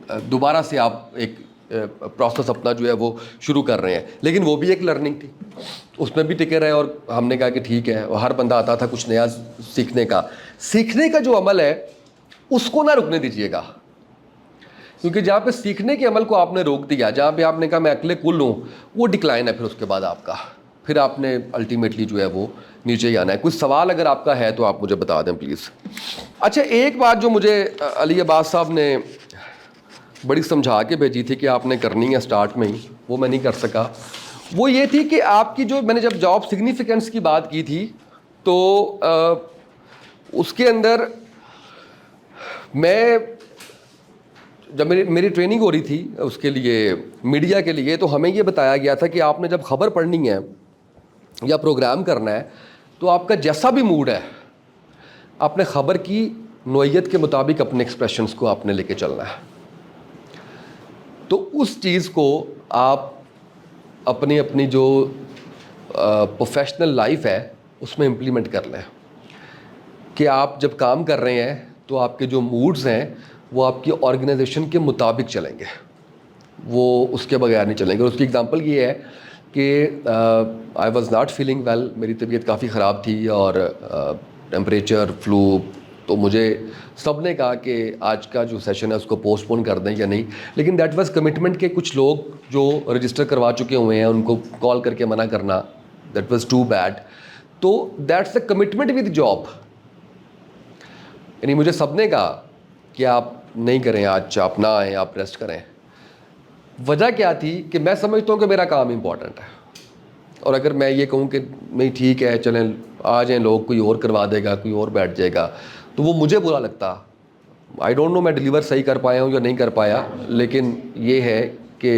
दोबारा से आप एक प्रोसेस अपना जो है वो शुरू कर रहे हैं। लेकिन वो भी एक लर्निंग थी, उसमें भी टिके रहे। और हमने कहा कि ठीक है, हर बंदा आता था कुछ नया सीखने का जो अमल है उसको ना रुकने दीजिएगा। क्योंकि जहाँ पे सीखने के अमल को आपने रोक दिया, जहाँ पे आपने कहा मैं अकेले कुल हूँ, वो डिक्लाइन है फिर उसके बाद आपका, फिर आपने अल्टीमेटली जो है वो नीचे ही आना है। कुछ सवाल अगर आपका है तो आप मुझे बता दें प्लीज़। अच्छा, एक बात जो मुझे अली अब्बास साहब ने बड़ी समझा के भेजी थी कि आपने करनी है स्टार्ट में ही, वो मैं नहीं कर सका। वो ये थी कि आपकी जो, मैंने जब जॉब सिग्निफिकेंस की बात की थी तो उसके अंदर मैं जब मेरी ट्रेनिंग हो रही थी उसके लिए, मीडिया के लिए, तो हमें ये बताया गया था कि आपने जब ख़बर पढ़नी है या प्रोग्राम करना है तो आपका जैसा भी मूड है, आपने ख़बर की नोयत के मुताबिक अपने एक्सप्रेशंस को आपने लेके चलना है। तो उस चीज़ को आप अपनी जो प्रोफेशनल लाइफ है उसमें इम्प्लीमेंट कर लें कि आप जब काम कर रहे हैं तो आपके जो मूड्स हैं वो आपकी ऑर्गेनाइजेशन के मुताबिक चलेंगे, वो उसके बगैर नहीं चलेंगे। और उसकी एग्जांपल ये है कि I was not feeling well, मेरी तबीयत काफ़ी ख़राब थी और टेम्परेचर, फ्लू, तो मुझे सब ने कहा कि आज का जो सेशन है उसको पोस्टपोन कर दें या नहीं, लेकिन दैट वाज कमिटमेंट के कुछ लोग जो रजिस्टर करवा चुके हुए हैं उनको कॉल करके मना करना, दैट वाज टू बैड। तो that's a commitment with job. यानी मुझे सब ने कहा कि आप नहीं करें, आज आप ना आएँ, आप रेस्ट करें। वजह क्या थी कि मैं समझता हूँ कि मेरा काम इम्पॉर्टेंट है, और अगर मैं ये कहूँ कि नहीं ठीक है चलें आ जाएँ लोग, कोई और करवा देगा, कोई और बैठ जाएगा, तो वो मुझे बुरा लगता। आई डोंट नो मैं डिलीवर सही कर पाया हूँ या नहीं कर पाया, लेकिन ये है कि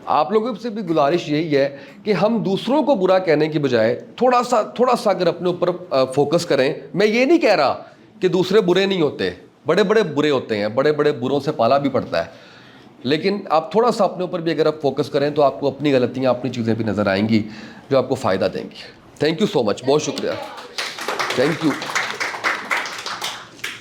आप लोगों से भी गुजारिश यही है कि हम दूसरों को बुरा कहने की बजाय थोड़ा सा अगर अपने ऊपर फोकस करें। मैं ये नहीं कह रहा कि दूसरे बुरे नहीं होते, बड़े बड़े बुरे होते हैं, बड़े बड़े बुरों से पाला भी पड़ता है, लेकिन आप थोड़ा सा अपने ऊपर भी अगर आप फोकस करें तो आपको अपनी गलतियाँ, अपनी चीज़ें भी नज़र आएंगी जो आपको फ़ायदा देंगी। थैंक यू सो मच, बहुत शुक्रिया, थैंक यू।